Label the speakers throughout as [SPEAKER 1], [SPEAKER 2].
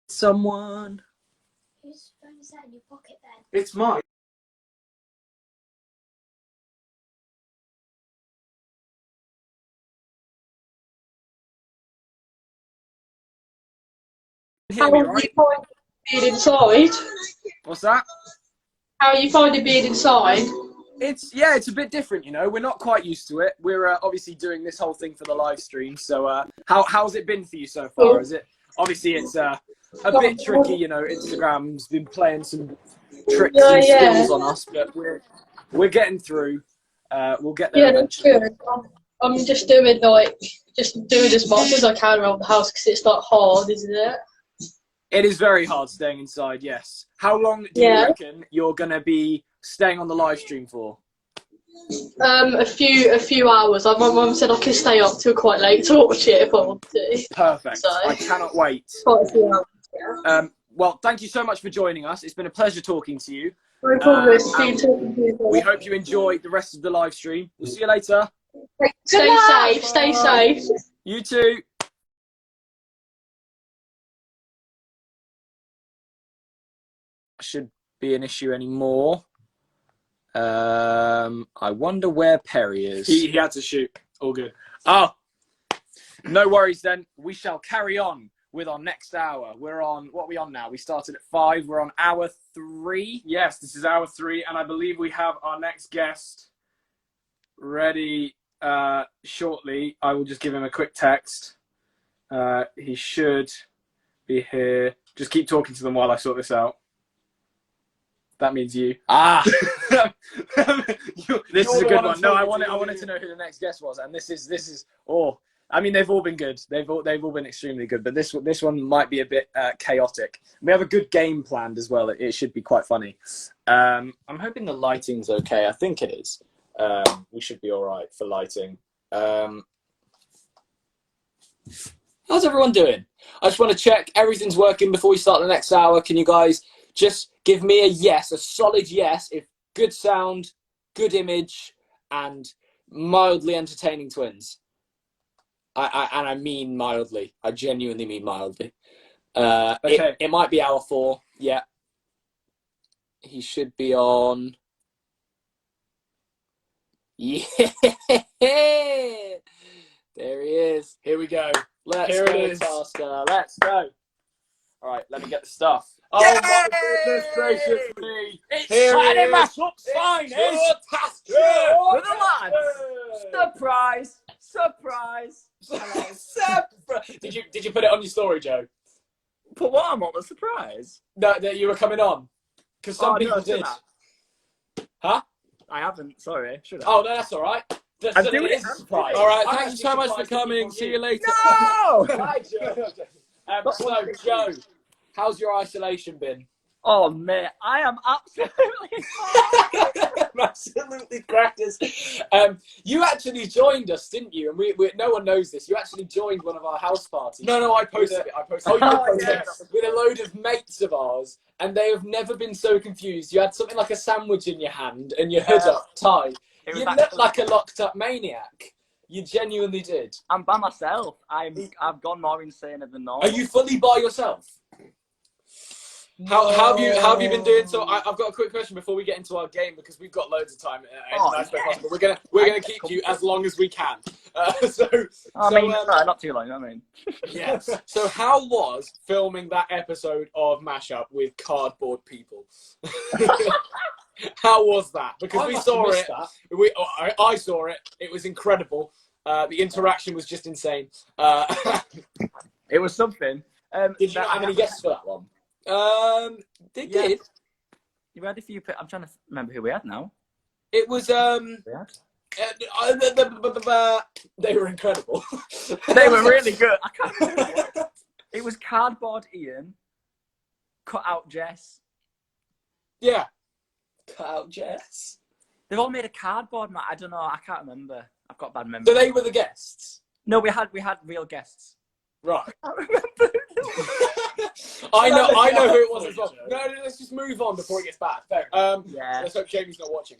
[SPEAKER 1] Someone.
[SPEAKER 2] Whose phone is that in your pocket then?
[SPEAKER 1] It's mine.
[SPEAKER 3] How are you finding being inside?
[SPEAKER 1] What's that?
[SPEAKER 3] How are you finding being inside?
[SPEAKER 1] It's a bit different, you know. We're not quite used to it. We're obviously doing this whole thing for the live stream. So how's it been for you so far? Is it obviously it's a bit tricky, you know. Instagram's been playing some tricks and skills on us, but we're getting through. We'll get there eventually.
[SPEAKER 3] That's good. I'm just doing as much as I can around the house because it's not hard, isn't it?
[SPEAKER 1] It is very hard staying inside. Yes. How long do you reckon you're gonna be staying on the live stream for?
[SPEAKER 3] A few hours. My mum said I can stay up till quite late to watch it if I want to.
[SPEAKER 1] Perfect.
[SPEAKER 3] So,
[SPEAKER 1] I cannot wait.
[SPEAKER 3] Quite a few hours, yeah.
[SPEAKER 1] Well, thank you so much for joining us. It's been a pleasure talking to you.
[SPEAKER 3] No problem. Talking to you.
[SPEAKER 1] We hope you enjoy the rest of the live stream. We'll see you later.
[SPEAKER 3] Stay safe. Stay safe.
[SPEAKER 1] You too. Should be an issue anymore. I wonder where Perry is. He had to shoot. All good. Oh, no worries then. We shall carry on with our next hour. We're on, what are we on now? We started at 5. We're on hour 3. Yes, this is hour 3, and I believe we have our next guest ready shortly. I will just give him a quick text. He should be here. Just keep talking to them while I sort this out. That means you. Ah! This is a good one. No, I wanted to know who the next guest was, and this is. Oh, I mean, they've all been good. They've all been extremely good, but this one might be a bit chaotic. We have a good game planned as well. It should be quite funny. I'm hoping the lighting's okay. I think it is. We should be all right for lighting. How's everyone doing? I just want to check everything's working before we start the next hour. Can you guys just give me a yes, a solid yes, if good sound, good image, and mildly entertaining twins. I mean mildly. I genuinely mean mildly. Okay. It might be hour 4. Yeah. He should be on. Yeah. There he is. Here we go. Let's go, Tasker. Let's go. All right, let me get the stuff. Oh my goodness gracious me!
[SPEAKER 4] It's Saturday Mashup Finest for the lads. Surprise!
[SPEAKER 1] Did you put it on your story, Joe?
[SPEAKER 4] Put what on? What the surprise?
[SPEAKER 1] No, that you were coming on. Because some people did. Huh?
[SPEAKER 4] I haven't. Sorry. Should I?
[SPEAKER 1] Oh no, that's all right.
[SPEAKER 4] I'm doing it.
[SPEAKER 1] Surprise. All right, thank you so much for coming. See you later.
[SPEAKER 4] No!
[SPEAKER 1] Bye, Joe. So, Joe, how's your isolation been?
[SPEAKER 4] Oh, mate, I am absolutely
[SPEAKER 1] absolutely crackers. You actually joined us, didn't you? And we no one knows this. You actually joined one of our house parties. No, I posted it. With a load of mates of ours, and they have never been so confused. You had something like a sandwich in your hand and your hood up tied. You looked like a locked up maniac. You genuinely did.
[SPEAKER 4] I'm by myself. I've gone more insane than normal.
[SPEAKER 1] Are you fully by yourself? How have you been doing? So I've got a quick question before we get into our game because we've got loads of time. We're gonna keep you as long as we can.
[SPEAKER 4] Not too long. I mean,
[SPEAKER 1] yes. So how was filming that episode of Mashup with cardboard people? How was that? Because we saw it. I saw it. It was incredible. The interaction was just insane.
[SPEAKER 4] It was something.
[SPEAKER 1] Did you have any guests for that one? They did.
[SPEAKER 4] You had a few. I'm trying to remember who we had now.
[SPEAKER 1] It was they were incredible.
[SPEAKER 4] They were really good. I can't remember. It was Cardboard Ian, Cut Out Jess.
[SPEAKER 1] Yeah. Cut Out Jess.
[SPEAKER 4] They've all made a cardboard, man. I don't know. I can't remember. I've got bad memory.
[SPEAKER 1] So they were the guests?
[SPEAKER 4] No, we had real guests.
[SPEAKER 1] Right.
[SPEAKER 4] I remember.
[SPEAKER 1] I know who it was as well. No, let's just move on before it gets bad. Fair.
[SPEAKER 4] Yeah.
[SPEAKER 1] Let's hope Jamie's not watching.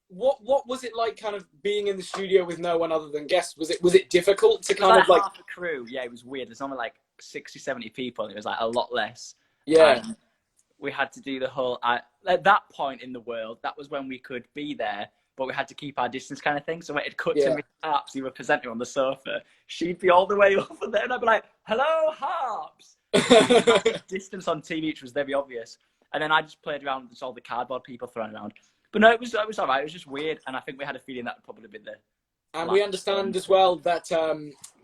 [SPEAKER 1] What was it like, kind of being in the studio with no one other than guests? Was it difficult to kind of like
[SPEAKER 4] half a crew? Yeah, it was weird. There's only like 60, 70 people, and it was like a lot less.
[SPEAKER 1] Yeah.
[SPEAKER 4] And we had to do the whole, at that point in the world, that was when we could be there, but we had to keep our distance kind of thing. So when it cut to Miss Harps, who were presenting on the sofa, she'd be all the way over there, and I'd be like, hello, Harps. Distance on TV, which was very obvious. And then I just played around with all the cardboard people thrown around. But no, it was all right. It was just weird, and I think we had a feeling that would probably be the.
[SPEAKER 1] And we understand as well that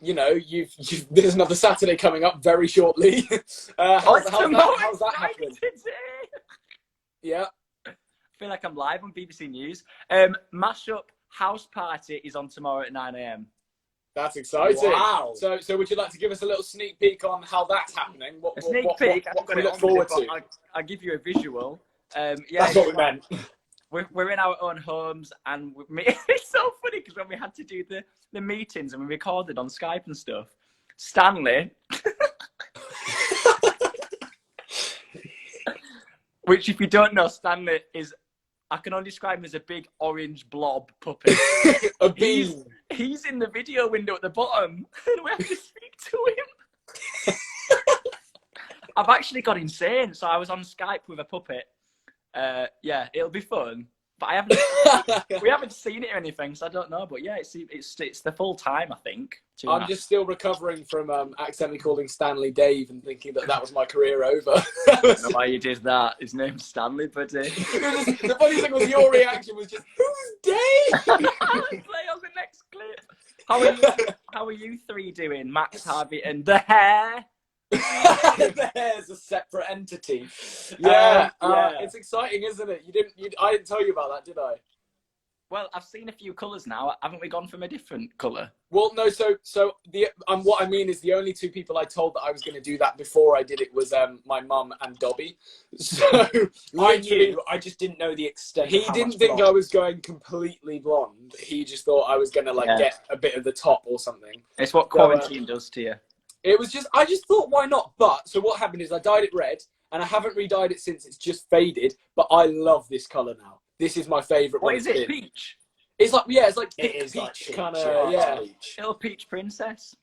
[SPEAKER 1] you know, there's another Saturday coming up very shortly. How's that happening? Yeah.
[SPEAKER 4] I feel like I'm live on BBC News. Mashup House Party is on tomorrow at 9 AM.
[SPEAKER 1] That's exciting.
[SPEAKER 5] Wow.
[SPEAKER 1] So would you like to give us a little sneak peek on how that's happening? What can we look
[SPEAKER 4] on
[SPEAKER 1] forward
[SPEAKER 4] with it,
[SPEAKER 1] to?
[SPEAKER 4] I'll give you a visual. Yeah,
[SPEAKER 1] That's what we meant.
[SPEAKER 4] We're in our own homes, and it's so funny because when we had to do the meetings and we recorded on Skype and stuff, Stanley, which if you don't know, Stanley is, I can only describe him as a big orange blob puppet.
[SPEAKER 1] A bean.
[SPEAKER 4] He's in the video window at the bottom, and we have to speak to him. I've actually got insane. So I was on Skype with a puppet. Yeah, it'll be fun. But we haven't seen it or anything, so I don't know. But yeah, it's the full time, I think.
[SPEAKER 1] I'm just still recovering from accidentally calling Stanley Dave and thinking that was my career over.
[SPEAKER 4] I don't know why you did that. His name's Stanley, but
[SPEAKER 1] the funny thing was your reaction was just, who's Dave?
[SPEAKER 4] Play on the next clip. How are you three doing, Max, Harvey, and the hair?
[SPEAKER 1] The hair's a separate entity. Yeah, it's exciting, isn't it? I didn't tell you about that, did I?
[SPEAKER 4] Well, I've seen a few colours now. Haven't we gone from a different colour?
[SPEAKER 1] Well, no. So what I mean is the only two people I told that I was going to do that before I did it was my mum and Dobby. So
[SPEAKER 5] I knew. I just didn't know the extent.
[SPEAKER 1] He didn't think I was going completely blonde. He just thought I was going to get a bit of the top or something.
[SPEAKER 4] It's what quarantine does to you.
[SPEAKER 1] It was just, I just thought, why not? But, so what happened is I dyed it red, and I haven't re-dyed it since. It's just faded, but I love this colour now. This is my favourite one.
[SPEAKER 4] What is it, peach?
[SPEAKER 1] It's like, yeah, it's like
[SPEAKER 5] peach
[SPEAKER 1] kind of, yeah.
[SPEAKER 4] Little peach princess.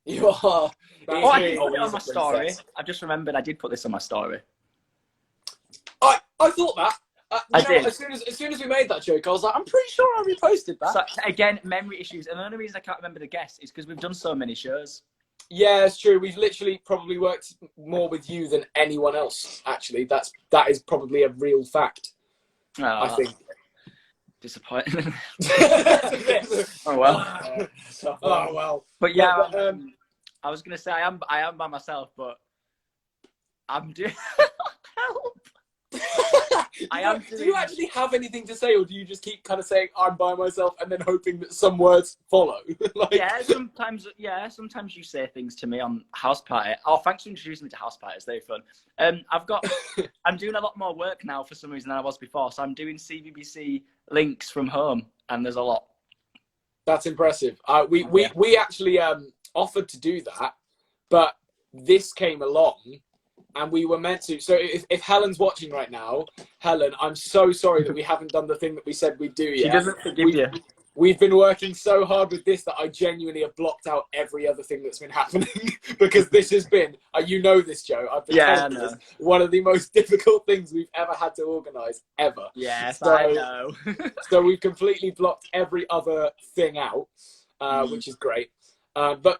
[SPEAKER 1] You are.
[SPEAKER 4] I did put it on my story. I just remembered I did put this on my story.
[SPEAKER 1] I thought that.
[SPEAKER 4] I did.
[SPEAKER 1] As soon as we made that joke, I was like, I'm pretty sure I reposted that.
[SPEAKER 4] So, again, memory issues. And the only reason I can't remember the guest is because we've done so many shows.
[SPEAKER 1] Yeah, it's true. We've literally probably worked more with you than anyone else, actually. That is probably a real fact, I think.
[SPEAKER 4] Disappointing. Oh, well.
[SPEAKER 1] Oh, well.
[SPEAKER 4] But yeah, I was going to say I am by myself, but I'm doing... Help!
[SPEAKER 1] Do you actually have anything to say, or do you just keep kind of saying I'm by myself and then hoping that some words follow? Sometimes you say things to me on House Party. Oh, thanks for introducing me to House Party. It's very fun. I'm doing a lot more work now for some reason than I was before. So I'm doing CBBC links from home, and there's a lot. That's impressive. We actually offered to do that, but this came along. And we were meant to. So if Helen's watching right now, Helen, I'm so sorry that we haven't done the thing that we said we'd do yet.
[SPEAKER 4] She doesn't forgive you.
[SPEAKER 1] We've been working so hard with this that I genuinely have blocked out every other thing that's been happening because this has been, you know this, Joe. I've been telling this, one of the most difficult things we've ever had to organise, ever.
[SPEAKER 4] Yes, I know.
[SPEAKER 1] So we've completely blocked every other thing out, which is great. But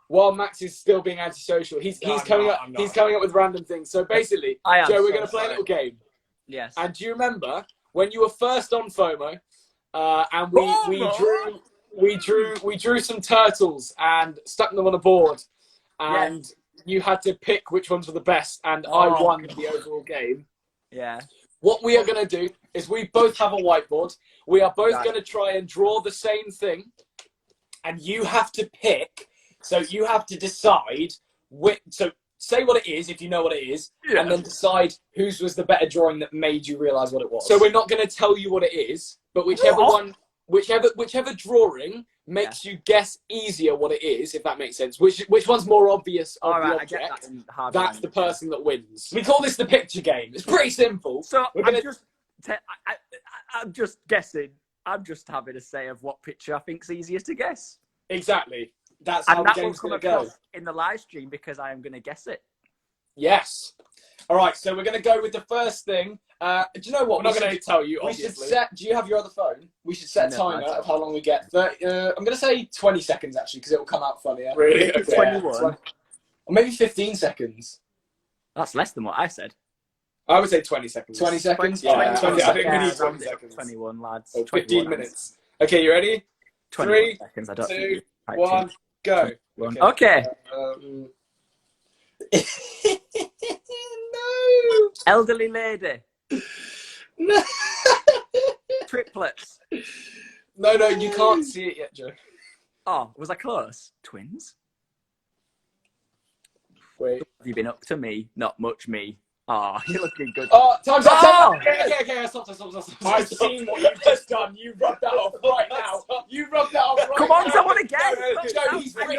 [SPEAKER 1] while Max is still being antisocial, he's coming up with random things. So basically, Joe, we're going to play a little game.
[SPEAKER 4] Yes.
[SPEAKER 1] And do you remember when you were first on FOMO, and we drew some turtles and stuck them on a board, and you had to pick which ones were the best, and I won the overall game.
[SPEAKER 4] Yeah.
[SPEAKER 1] What we are going to do is we both have a whiteboard. We are both going to try and draw the same thing.
[SPEAKER 5] And you have to pick, so you have to decide so say what it is if you know what it is, and then decide whose was the better drawing that made you realise what it was.
[SPEAKER 1] So we're not going to tell you what it is, but whichever drawing makes you guess easier what it is, if that makes sense. Which one's more obvious of the object, that's the person that wins.
[SPEAKER 5] We call this the picture game. It's pretty simple.
[SPEAKER 4] So I'm just guessing. I'm just having a say of what picture I think's easiest to guess.
[SPEAKER 1] Exactly.
[SPEAKER 5] That's how
[SPEAKER 4] And
[SPEAKER 5] the
[SPEAKER 4] that will
[SPEAKER 5] game's
[SPEAKER 4] come
[SPEAKER 5] going to go.
[SPEAKER 4] across in the live stream because I am going to guess it.
[SPEAKER 5] Yes. All right, so we're going to go with the first thing. Do you know what?
[SPEAKER 1] We're not going to tell you,
[SPEAKER 5] We should
[SPEAKER 1] obviously.
[SPEAKER 5] set. Do you have your other phone? We should set a
[SPEAKER 4] No, I
[SPEAKER 5] timer
[SPEAKER 4] don't.
[SPEAKER 5] of how long we get. I'm going to say 20 seconds actually, because it will come out funnier.
[SPEAKER 1] Really? Okay.
[SPEAKER 4] 21.
[SPEAKER 5] Or maybe 15 seconds.
[SPEAKER 4] That's less than what I said.
[SPEAKER 1] I would say 20 seconds.
[SPEAKER 5] 20 seconds.
[SPEAKER 1] Yeah,
[SPEAKER 5] 20
[SPEAKER 1] I think we
[SPEAKER 5] seconds.
[SPEAKER 1] need 20
[SPEAKER 4] round it up,
[SPEAKER 1] seconds.
[SPEAKER 4] 21, lads.
[SPEAKER 5] Oh,
[SPEAKER 1] 15
[SPEAKER 4] 21,
[SPEAKER 1] minutes. Okay, you ready?
[SPEAKER 4] 21
[SPEAKER 1] 3,
[SPEAKER 4] seconds. I don't
[SPEAKER 1] 2,
[SPEAKER 4] think
[SPEAKER 1] 1, go.
[SPEAKER 4] 21. Okay.
[SPEAKER 5] No.
[SPEAKER 4] Elderly lady.
[SPEAKER 5] No.
[SPEAKER 4] Triplets.
[SPEAKER 5] No, you can't see it yet, Joe.
[SPEAKER 4] Oh, was I close? Twins?
[SPEAKER 5] Wait.
[SPEAKER 4] Have you been up to me? Not much me. Oh, you're looking good.
[SPEAKER 5] Oh, time's up.
[SPEAKER 4] Oh!
[SPEAKER 5] Okay, stop.
[SPEAKER 1] I've seen what you've just done. You rubbed that off right now. You rubbed that off right
[SPEAKER 4] Come on,
[SPEAKER 1] now.
[SPEAKER 4] someone again.
[SPEAKER 5] Joe, he's
[SPEAKER 4] I
[SPEAKER 5] written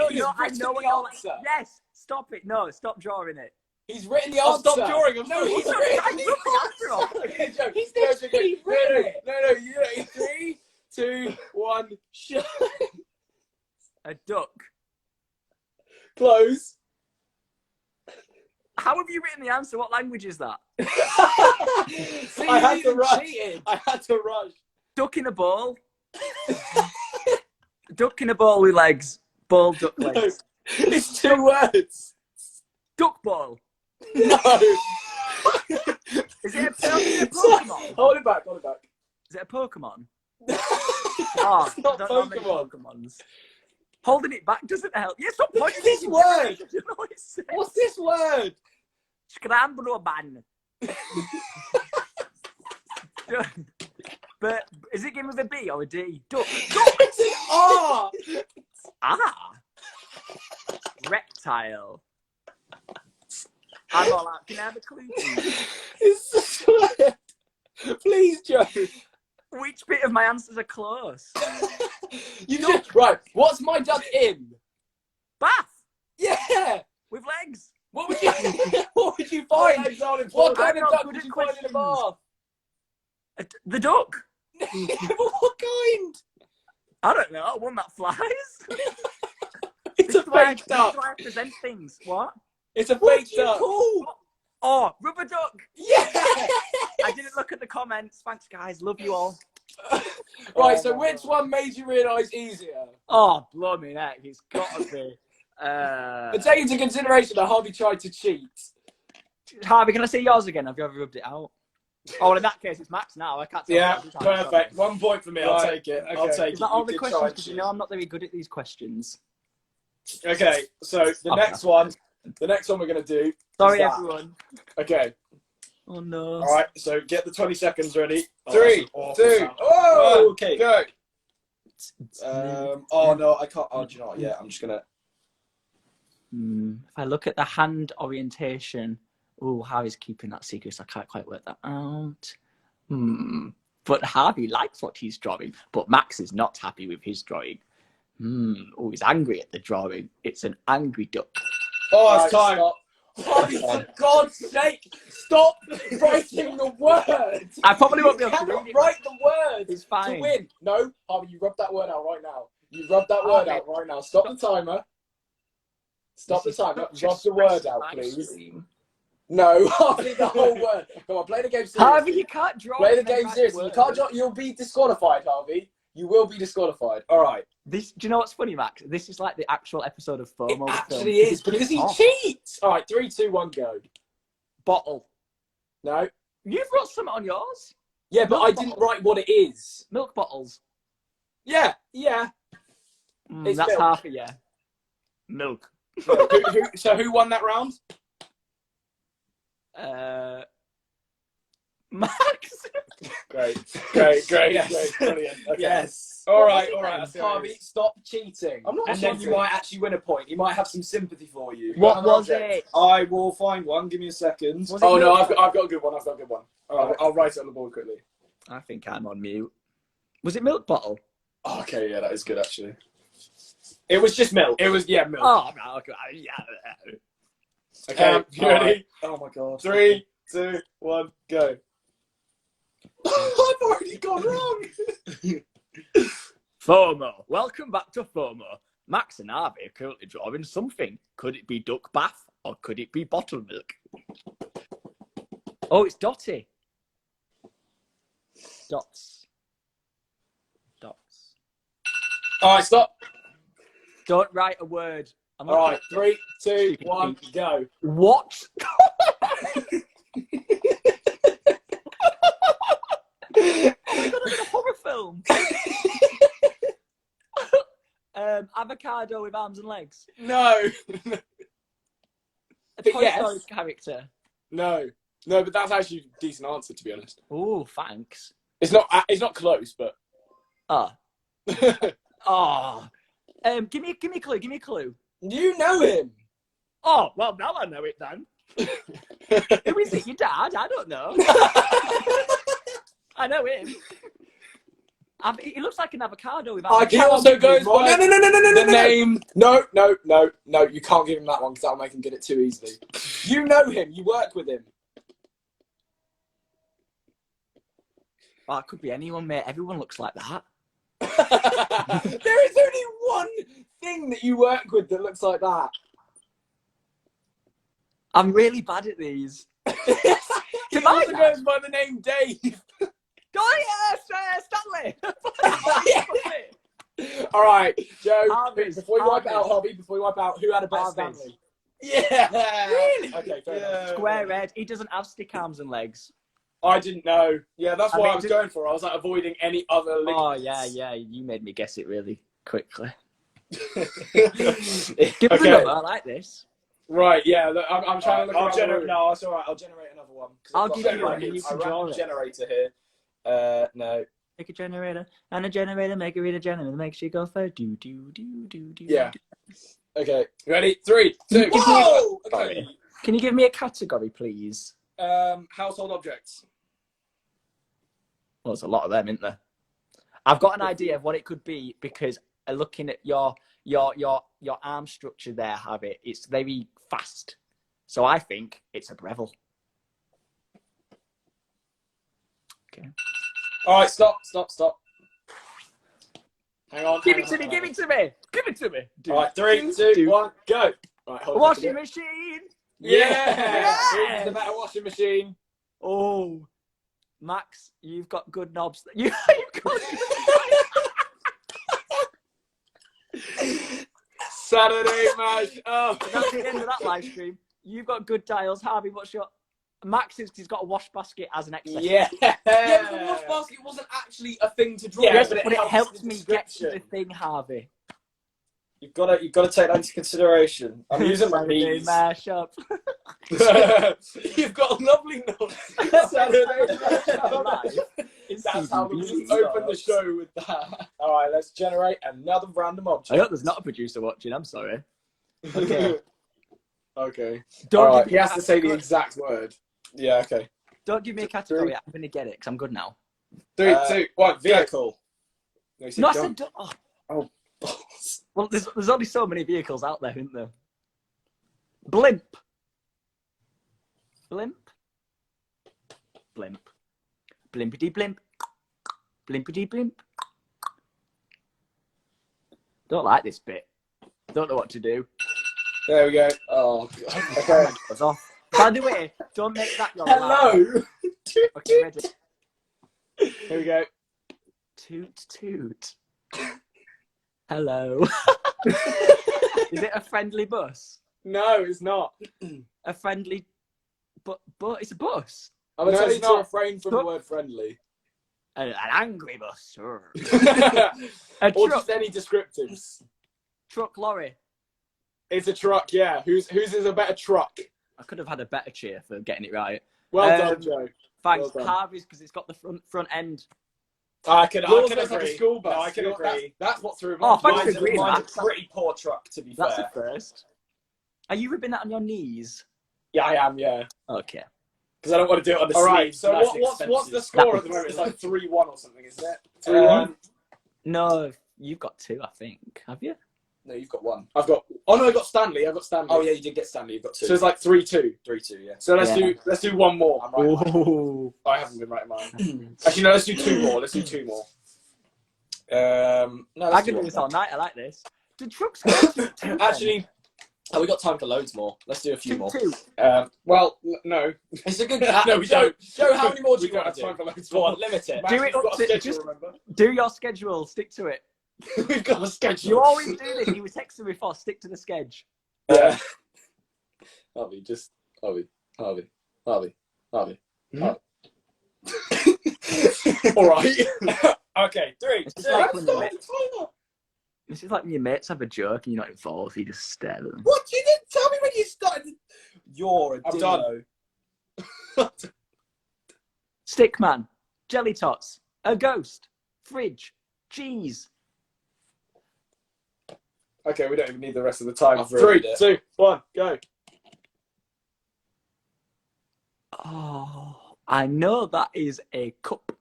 [SPEAKER 4] know what
[SPEAKER 5] the
[SPEAKER 4] you're
[SPEAKER 5] answer.
[SPEAKER 4] Yes, stop it. No, stop drawing it.
[SPEAKER 5] He's written the
[SPEAKER 1] I'll
[SPEAKER 5] answer.
[SPEAKER 1] stop drawing. I'm
[SPEAKER 5] No,
[SPEAKER 1] sorry.
[SPEAKER 5] he's
[SPEAKER 4] What's
[SPEAKER 5] written
[SPEAKER 4] up?
[SPEAKER 5] the
[SPEAKER 4] Look
[SPEAKER 5] answer.
[SPEAKER 4] after
[SPEAKER 5] Okay, Joe,
[SPEAKER 3] He's
[SPEAKER 5] Joe,
[SPEAKER 3] literally written it.
[SPEAKER 5] No, 3, 2, 1, shut.
[SPEAKER 4] A duck.
[SPEAKER 5] Close.
[SPEAKER 4] How have you written the answer? What language is that?
[SPEAKER 5] See, I had to rush.
[SPEAKER 4] Duck in a bowl. Duck in a bowl with legs. Ball duck
[SPEAKER 5] No,
[SPEAKER 4] legs.
[SPEAKER 5] it's 2 words.
[SPEAKER 4] Duck ball.
[SPEAKER 5] No.
[SPEAKER 4] Is it a Pokemon?
[SPEAKER 5] Hold it back.
[SPEAKER 4] Is it a Pokemon? Oh,
[SPEAKER 5] It's not
[SPEAKER 4] I don't know many
[SPEAKER 5] Pokemon.
[SPEAKER 4] Pokemons. Holding it back doesn't help. Yes, stop
[SPEAKER 5] What's
[SPEAKER 4] pointing.
[SPEAKER 5] this word?
[SPEAKER 4] You know what it says.
[SPEAKER 5] What's this word?
[SPEAKER 4] Scrambroban. But is it given with a B or a D? Duck.
[SPEAKER 5] It's an R.
[SPEAKER 4] Ah. Reptile. I'm all out. Can I have a clue, please?
[SPEAKER 5] It's a word. Please, Joe.
[SPEAKER 4] Which bit of my answers are close?
[SPEAKER 5] You just right. What's my duck in?
[SPEAKER 4] Bath.
[SPEAKER 5] Yeah.
[SPEAKER 4] With legs.
[SPEAKER 5] What would you? What would you find? What kind of
[SPEAKER 4] I'm not
[SPEAKER 5] duck
[SPEAKER 4] good
[SPEAKER 5] would
[SPEAKER 4] at
[SPEAKER 5] you find in a
[SPEAKER 4] questions.
[SPEAKER 5] bath?
[SPEAKER 4] The duck.
[SPEAKER 5] What kind?
[SPEAKER 4] I don't know. One that flies.
[SPEAKER 5] It's a
[SPEAKER 4] This is why
[SPEAKER 5] fake duck.
[SPEAKER 4] I present things. What?
[SPEAKER 5] It's a fake duck.
[SPEAKER 4] Oh, rubber duck.
[SPEAKER 5] Yeah.
[SPEAKER 4] I didn't look at the comments. Thanks, guys. Love you all.
[SPEAKER 5] Right. So which one made you realise easier?
[SPEAKER 4] Oh, blooming heck. It's got to be.
[SPEAKER 5] And take into consideration that Harvey tried to cheat.
[SPEAKER 4] Harvey, can I see yours again? Have you ever rubbed it out? Oh, well, in that case, it's Max now. I can't tell.
[SPEAKER 1] Yeah,
[SPEAKER 4] you every time.
[SPEAKER 1] perfect. 1 point for me. I'll
[SPEAKER 5] Right.
[SPEAKER 1] take it.
[SPEAKER 5] Okay.
[SPEAKER 1] I'll take
[SPEAKER 4] Is
[SPEAKER 1] it.
[SPEAKER 4] that all
[SPEAKER 1] You
[SPEAKER 4] the
[SPEAKER 1] did
[SPEAKER 4] questions?
[SPEAKER 1] try
[SPEAKER 4] Because you
[SPEAKER 1] and
[SPEAKER 4] know I'm not very good at these questions.
[SPEAKER 1] cheat. Okay, so the next one we're going to do.
[SPEAKER 4] Sorry,
[SPEAKER 1] that.
[SPEAKER 4] everyone.
[SPEAKER 1] Okay.
[SPEAKER 4] Oh, no.
[SPEAKER 1] All right. So get the 20 seconds ready.
[SPEAKER 5] Oh, 3, 2,
[SPEAKER 1] Oh,
[SPEAKER 5] okay,
[SPEAKER 1] go.
[SPEAKER 5] Oh no, I can't. Oh, do you know what? Yeah, I'm just gonna.
[SPEAKER 4] If I look at the hand orientation, oh, Harvey's keeping that secret, so I can't quite work that out. But Harvey likes what he's drawing, but Max is not happy with his drawing. Oh, he's angry at the drawing. It's an angry duck.
[SPEAKER 1] Oh, it's time.
[SPEAKER 5] Stop. Harvey, for God's sake, stop writing the words.
[SPEAKER 4] I probably won't be able to
[SPEAKER 5] cannot
[SPEAKER 4] read it.
[SPEAKER 5] write the words
[SPEAKER 4] It's fine.
[SPEAKER 5] to win. No, Harvey, you rub that word out right now. You rub that word out right now. Stop the timer. Stop the timer. Rub the word out, please. No, Harvey, the whole word. Come on, play the game seriously.
[SPEAKER 4] Harvey, you can't draw.
[SPEAKER 5] Play the
[SPEAKER 4] and then
[SPEAKER 5] game
[SPEAKER 4] write
[SPEAKER 5] seriously. You
[SPEAKER 4] words.
[SPEAKER 5] can't draw. You'll be disqualified, Harvey. You will be disqualified. All right.
[SPEAKER 4] Do you know what's funny, Max? This is like the actual episode of FOMO.
[SPEAKER 5] It
[SPEAKER 4] the film,
[SPEAKER 5] actually is because he
[SPEAKER 4] off.
[SPEAKER 5] cheats. All right, 3, 2, 1, go.
[SPEAKER 4] Bottle.
[SPEAKER 5] No.
[SPEAKER 4] You've wrote something on yours.
[SPEAKER 5] Yeah, but
[SPEAKER 4] Milk
[SPEAKER 5] I didn't
[SPEAKER 4] bottle.
[SPEAKER 5] write what it is.
[SPEAKER 4] Milk bottles.
[SPEAKER 5] Yeah. It's
[SPEAKER 4] That's
[SPEAKER 5] milk.
[SPEAKER 4] half a yeah. Milk.
[SPEAKER 1] So who won that round?
[SPEAKER 4] Max.
[SPEAKER 1] Great.
[SPEAKER 5] Yes.
[SPEAKER 1] Brilliant. Okay.
[SPEAKER 5] Yes.
[SPEAKER 1] All right.
[SPEAKER 5] Harvey, stop cheating.
[SPEAKER 1] I'm not
[SPEAKER 5] And then you
[SPEAKER 1] cheating.
[SPEAKER 5] might actually win a point. He might have some sympathy for you.
[SPEAKER 4] What was it?
[SPEAKER 1] I will find one. Give me a second.
[SPEAKER 4] Was it
[SPEAKER 1] Oh no,
[SPEAKER 4] milk?
[SPEAKER 1] I've got a good one.
[SPEAKER 5] All right.
[SPEAKER 1] I'll write it on the board quickly.
[SPEAKER 4] I think I'm on mute. Was it milk bottle?
[SPEAKER 1] Oh, okay, yeah, that is good actually. It was just milk. It was milk.
[SPEAKER 4] Oh, no, okay. Yeah.
[SPEAKER 1] Okay, you ready?
[SPEAKER 5] Oh my god.
[SPEAKER 1] 3, 2, 1, go. I've already gone wrong.
[SPEAKER 4] FOMO. Welcome back to FOMO. Max and Harvey are currently drawing something. Could it be duck bath or could it be bottle milk? Oh, it's Dotty. Dots.
[SPEAKER 5] All right, stop.
[SPEAKER 4] Don't write a word. I'm
[SPEAKER 5] All right, 3, 2,
[SPEAKER 4] Stupid
[SPEAKER 5] 1, go.
[SPEAKER 4] What? Oh my god, I'm in a horror film. Avocado with arms and legs.
[SPEAKER 5] No.
[SPEAKER 4] A
[SPEAKER 5] But
[SPEAKER 4] Toy
[SPEAKER 5] yes.
[SPEAKER 4] Story character.
[SPEAKER 5] No, but that's actually a decent answer, to be honest.
[SPEAKER 4] Oh, thanks.
[SPEAKER 5] It's not close, but.
[SPEAKER 4] Oh. Oh. Give me a clue. Give me a clue.
[SPEAKER 5] You know him.
[SPEAKER 4] Oh, well, now I know it then. Who is it? Your dad? I don't know. I know him. He looks like an avocado with
[SPEAKER 5] He also goes by
[SPEAKER 4] the
[SPEAKER 5] name. No. You can't give him that one because that'll make him get it too easily. You know him. You work with him.
[SPEAKER 4] Oh, it could be anyone, mate. Everyone looks like that.
[SPEAKER 5] There is only one thing that you work with that looks like that.
[SPEAKER 4] I'm really bad at these.
[SPEAKER 5] He also goes by the name Dave.
[SPEAKER 4] Oh, yes, Stanley.
[SPEAKER 5] All right, Joe.
[SPEAKER 4] Harvey,
[SPEAKER 5] before you wipe
[SPEAKER 4] Harvey.
[SPEAKER 5] out, Harvey. Before you wipe out, who had a better
[SPEAKER 4] Harvey.
[SPEAKER 5] Stanley? Yeah. Really? Okay, fair enough.
[SPEAKER 4] Square head. He doesn't have stick arms and legs.
[SPEAKER 5] I didn't know. Yeah, that's
[SPEAKER 4] I
[SPEAKER 5] what
[SPEAKER 4] mean,
[SPEAKER 5] I was going for. I was like avoiding any other ligaments.
[SPEAKER 4] Oh, yeah. You made me guess it really quickly. Give us another. I like this.
[SPEAKER 5] Right, yeah. Look, I'm trying to look around the room.
[SPEAKER 6] No, it's all right. I'll generate another one.
[SPEAKER 4] I'll give you one and you can draw it.
[SPEAKER 6] Generator here. No.
[SPEAKER 4] Make a generator, and a generator, make a reader generator, makes you go for do.
[SPEAKER 5] Yeah. Okay. Ready? 3, 2.
[SPEAKER 6] Whoa!
[SPEAKER 5] Okay.
[SPEAKER 4] Can you give me a category, please?
[SPEAKER 5] Household objects.
[SPEAKER 4] Well, there's a lot of them, isn't there? I've got an idea of what it could be because looking at your arm structure there, Harvey, it's very fast. So I think it's a Breville. Okay.
[SPEAKER 5] All right, stop. Hang on.
[SPEAKER 4] Give it to me.
[SPEAKER 5] All right, 3, 2, 1, go. Right, hold on.
[SPEAKER 4] Washing machine.
[SPEAKER 5] Yeah.
[SPEAKER 4] Yes.
[SPEAKER 5] Who's the better washing machine?
[SPEAKER 4] Oh, Max, you've got good knobs. You've got.
[SPEAKER 5] Saturday match. Oh,
[SPEAKER 4] That's the end of that live stream. You've got good dials. Harvey, what's your... Max, he's got a wash basket as an excess.
[SPEAKER 5] yeah. Yeah, but the wash basket wasn't actually a thing to draw.
[SPEAKER 4] Yes,
[SPEAKER 5] but
[SPEAKER 4] but it helped
[SPEAKER 5] the
[SPEAKER 4] me get to the
[SPEAKER 5] description.
[SPEAKER 4] thing, Harvey.
[SPEAKER 6] You've got to take that into consideration. I'm using my
[SPEAKER 4] Saturday
[SPEAKER 6] knees.
[SPEAKER 4] mash up.
[SPEAKER 5] You've got lovely notes. Saturday match. That's how we just open the show with that.
[SPEAKER 6] All right, let's generate another random object.
[SPEAKER 4] I hope there's not a producer watching. I'm sorry. Okay.
[SPEAKER 5] Okay.
[SPEAKER 4] Don't
[SPEAKER 5] All right,
[SPEAKER 4] give
[SPEAKER 5] he
[SPEAKER 4] me
[SPEAKER 5] has
[SPEAKER 4] a
[SPEAKER 5] to say the
[SPEAKER 4] category.
[SPEAKER 5] exact word.
[SPEAKER 6] Yeah, okay.
[SPEAKER 4] Don't give me a category. I'm going to get it because I'm good now.
[SPEAKER 5] 3, 2, 1,
[SPEAKER 6] Vehicle.
[SPEAKER 5] No, you said
[SPEAKER 4] No, I
[SPEAKER 5] John.
[SPEAKER 4] said... Oh.
[SPEAKER 5] Oh.
[SPEAKER 4] Well, there's only so many vehicles out there, isn't there? Blimp. Blimpity blimp. Blimpity blimp. Don't like this bit. Don't know what to do.
[SPEAKER 5] There we go. Oh, God. Okay.
[SPEAKER 4] It's off. By the way, don't make that your alarm.
[SPEAKER 5] Hello.
[SPEAKER 4] Okay, ready?
[SPEAKER 5] Here we go.
[SPEAKER 4] Toot. Hello. Is it a friendly bus?
[SPEAKER 5] No, it's not.
[SPEAKER 4] A friendly... But it's a bus.
[SPEAKER 5] I'm going to
[SPEAKER 6] No,
[SPEAKER 5] tell you
[SPEAKER 6] it's
[SPEAKER 5] to
[SPEAKER 6] not.
[SPEAKER 5] refrain from the word friendly.
[SPEAKER 4] An angry bus. A
[SPEAKER 5] Or
[SPEAKER 4] truck.
[SPEAKER 5] just any descriptives.
[SPEAKER 4] Truck lorry.
[SPEAKER 5] It's a truck, yeah. Whose is a better truck?
[SPEAKER 4] I could have had a better cheer for getting it right.
[SPEAKER 5] Well done, Joe.
[SPEAKER 4] Thanks,
[SPEAKER 5] Well done.
[SPEAKER 4] Harvey's, because it's got the front end.
[SPEAKER 6] I can
[SPEAKER 5] Yours
[SPEAKER 6] agree.
[SPEAKER 5] looks like a school bus.
[SPEAKER 6] No, I can
[SPEAKER 5] Yours-
[SPEAKER 6] agree.
[SPEAKER 5] That's what threw him
[SPEAKER 4] Oh,
[SPEAKER 5] off.
[SPEAKER 4] thanks for
[SPEAKER 6] Mine's,
[SPEAKER 4] agreeing,
[SPEAKER 6] mine's
[SPEAKER 4] Max.
[SPEAKER 6] a pretty poor truck, to be
[SPEAKER 4] That's
[SPEAKER 6] fair.
[SPEAKER 4] a first. Are you ripping that on your knees?
[SPEAKER 6] Yeah, I am, yeah.
[SPEAKER 4] Okay.
[SPEAKER 6] Because I don't want to do it on the
[SPEAKER 5] All right,
[SPEAKER 6] sleeves.
[SPEAKER 5] so
[SPEAKER 6] Nice
[SPEAKER 5] what's the
[SPEAKER 6] expensive.
[SPEAKER 5] score at the moment? It's like 3-1 or something, isn't it?
[SPEAKER 6] 3-1.
[SPEAKER 4] No, you've got two, I think. Have you?
[SPEAKER 6] No, you've got one.
[SPEAKER 5] I've got... Oh, no, I got Stanley.
[SPEAKER 6] Oh, yeah, you did get Stanley. You've got 2.
[SPEAKER 5] So it's like 3-2.
[SPEAKER 6] 3-2, yeah.
[SPEAKER 5] So let's
[SPEAKER 4] Yeah.
[SPEAKER 5] do one more.
[SPEAKER 6] I'm right.
[SPEAKER 4] Oh.
[SPEAKER 5] I haven't been right in mine. Actually, no, let's do 2 more. Let's do 2 more.
[SPEAKER 6] No,
[SPEAKER 4] I
[SPEAKER 6] let's
[SPEAKER 4] can do
[SPEAKER 6] one
[SPEAKER 4] this
[SPEAKER 6] more.
[SPEAKER 4] all night. I like this. The truck's got 2-2.
[SPEAKER 6] Actually, we got time for loads more. Let's do a few more.
[SPEAKER 4] 2-2.
[SPEAKER 5] Well, no.
[SPEAKER 6] It's a good.
[SPEAKER 5] No, we don't.
[SPEAKER 6] Joe, how many more do
[SPEAKER 5] We
[SPEAKER 6] you
[SPEAKER 5] don't
[SPEAKER 6] want
[SPEAKER 5] have
[SPEAKER 6] to do?
[SPEAKER 5] time for loads
[SPEAKER 6] Go
[SPEAKER 5] more.
[SPEAKER 6] on, limit it.
[SPEAKER 4] Do
[SPEAKER 5] Max,
[SPEAKER 4] it
[SPEAKER 5] we've
[SPEAKER 4] up
[SPEAKER 5] got a
[SPEAKER 4] to-
[SPEAKER 5] schedule,
[SPEAKER 4] just-
[SPEAKER 5] remember?
[SPEAKER 4] Do your schedule. Stick to it.
[SPEAKER 6] We've got a schedule.
[SPEAKER 4] You always do this. You were texting me before. Stick to the schedule.
[SPEAKER 5] Yeah.
[SPEAKER 6] Harvey, Harvey.
[SPEAKER 5] Hmm? All right. Okay, 3,
[SPEAKER 4] It's
[SPEAKER 5] 2,
[SPEAKER 4] just like when you
[SPEAKER 5] stop
[SPEAKER 4] met-
[SPEAKER 5] the timer.
[SPEAKER 4] This is like when your mates have a joke and you're not involved. You just stare at them.
[SPEAKER 6] What? You didn't tell me when you started. You're a
[SPEAKER 5] I'm
[SPEAKER 6] dino.
[SPEAKER 4] Stickman, jelly tots, a ghost, fridge, cheese.
[SPEAKER 5] Okay, we don't even need the rest of the time.
[SPEAKER 6] I've
[SPEAKER 5] 3,
[SPEAKER 6] ruined it.
[SPEAKER 5] 2, 1, go.
[SPEAKER 4] Oh, I know that is a cup.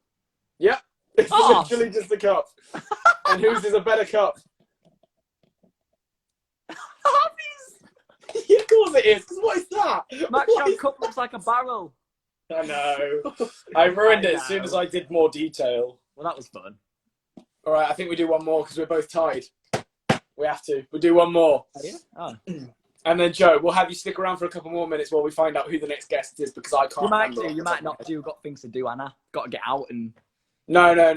[SPEAKER 5] Yep. It's
[SPEAKER 4] Oh.
[SPEAKER 5] literally just a cup. And whose is a better cup?
[SPEAKER 4] Harvey's.
[SPEAKER 5] Yeah, of course it is. Because what is that?
[SPEAKER 4] Max,
[SPEAKER 5] What
[SPEAKER 4] your
[SPEAKER 5] is-
[SPEAKER 4] cup looks like a barrel.
[SPEAKER 5] I know. I ruined it as soon
[SPEAKER 4] know.
[SPEAKER 5] as I did more detail.
[SPEAKER 4] Well, that was fun.
[SPEAKER 5] All right, I think we do one more because we're both tied. We have to. We'll do one more.
[SPEAKER 4] Oh, yeah? Oh.
[SPEAKER 5] And then, Joe, we'll have you stick around for a couple more minutes while we find out who the next guest is because I can't
[SPEAKER 4] You might
[SPEAKER 5] remember
[SPEAKER 4] do,
[SPEAKER 5] off
[SPEAKER 4] you
[SPEAKER 5] the top
[SPEAKER 4] might
[SPEAKER 5] of my
[SPEAKER 4] not
[SPEAKER 5] head.
[SPEAKER 4] do. Got things to do, Anna. Got to get out and.
[SPEAKER 5] No.
[SPEAKER 4] Okay,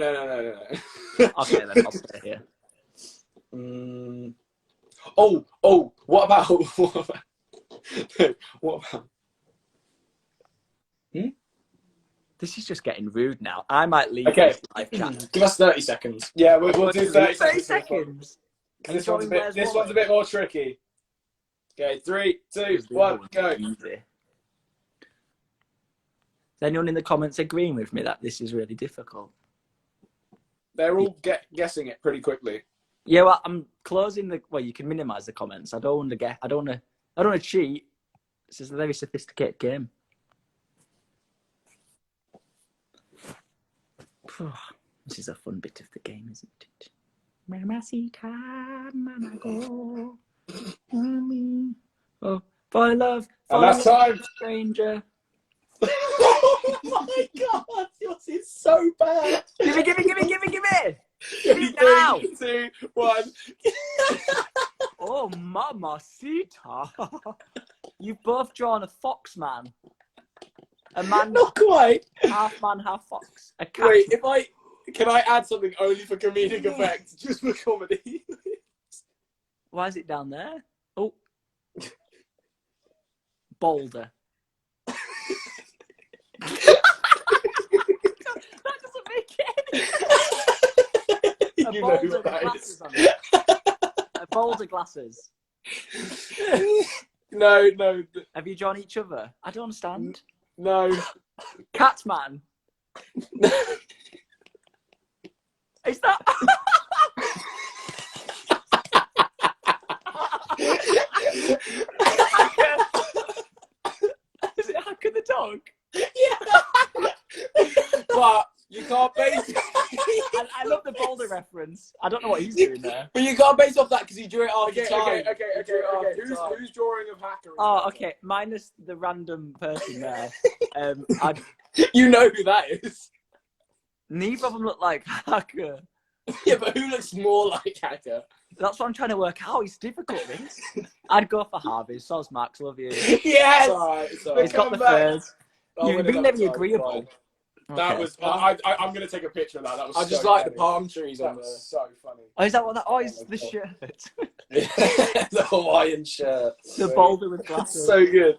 [SPEAKER 4] then I'll stay here.
[SPEAKER 5] Oh, what about... What about...
[SPEAKER 4] This is just getting rude now. I might leave
[SPEAKER 5] Okay.
[SPEAKER 4] this live chat.
[SPEAKER 6] Give us 30 seconds.
[SPEAKER 5] Yeah, we'll do 30
[SPEAKER 4] 30
[SPEAKER 5] seconds.
[SPEAKER 4] seconds.
[SPEAKER 5] This one's a bit more tricky. Okay, 3, 2, 1, go.
[SPEAKER 4] Easy. Is anyone in the comments agreeing with me that this is really difficult?
[SPEAKER 5] They're all guessing it pretty quickly.
[SPEAKER 4] Yeah, well, I'm closing the. Well, you can minimise the comments. I don't want to get. I don't want to cheat. This is a very sophisticated game. This is a fun bit of the game, isn't it? Oh, for love, for
[SPEAKER 5] And that's time.
[SPEAKER 4] stranger.
[SPEAKER 6] Oh my god, yours is so bad.
[SPEAKER 4] Give me! Give me
[SPEAKER 5] Three,
[SPEAKER 4] now!
[SPEAKER 5] 2, 1.
[SPEAKER 4] Oh, mamacita. You've both drawn a fox man. A man,
[SPEAKER 6] Not quite.
[SPEAKER 4] half man, half fox. A cat.
[SPEAKER 5] Wait, can I add something only for comedic effect, just for comedy?
[SPEAKER 4] Why is it down there? Oh. Boulder. That doesn't make any sense. A
[SPEAKER 5] You know
[SPEAKER 4] boulder
[SPEAKER 5] what
[SPEAKER 4] with
[SPEAKER 5] that
[SPEAKER 4] glasses
[SPEAKER 5] is.
[SPEAKER 4] on it. A boulder glasses.
[SPEAKER 5] No.
[SPEAKER 4] Have you drawn each other? I don't understand.
[SPEAKER 5] No.
[SPEAKER 4] Catman. Is that? Is it Hacker the dog?
[SPEAKER 5] But you can't base
[SPEAKER 4] I love the boulder reference. I don't know what he's doing there.
[SPEAKER 6] But you can't base off that because you drew it after
[SPEAKER 5] Okay.
[SPEAKER 6] time.
[SPEAKER 5] Who's drawing of hacker?
[SPEAKER 4] Oh, okay. Minus the random person there.
[SPEAKER 6] You know who that is.
[SPEAKER 4] Neither of them look like Hacker.
[SPEAKER 6] Yeah, but who looks more like Hacker?
[SPEAKER 4] That's what I'm trying to work out. It's difficult, this. I'd go for Harvey. So's Max. Love you.
[SPEAKER 6] Yes!
[SPEAKER 5] It's all right.
[SPEAKER 4] He's got the
[SPEAKER 5] Come back.
[SPEAKER 4] furs.
[SPEAKER 5] I'll
[SPEAKER 4] You've
[SPEAKER 5] win
[SPEAKER 4] been
[SPEAKER 5] another
[SPEAKER 4] very
[SPEAKER 5] time,
[SPEAKER 4] agreeable.
[SPEAKER 5] fine. That
[SPEAKER 4] Okay.
[SPEAKER 5] was. I'm going to take a picture of that. That was.
[SPEAKER 6] I just
[SPEAKER 5] so
[SPEAKER 6] like the
[SPEAKER 5] funny.
[SPEAKER 6] palm trees
[SPEAKER 5] That
[SPEAKER 6] on
[SPEAKER 5] was
[SPEAKER 6] the,
[SPEAKER 5] so funny.
[SPEAKER 4] Oh, is that what that? Oh, it's
[SPEAKER 5] Oh my
[SPEAKER 4] the
[SPEAKER 5] God.
[SPEAKER 4] shirt.
[SPEAKER 6] the Hawaiian shirt.
[SPEAKER 4] The boulder with glasses.
[SPEAKER 5] So good.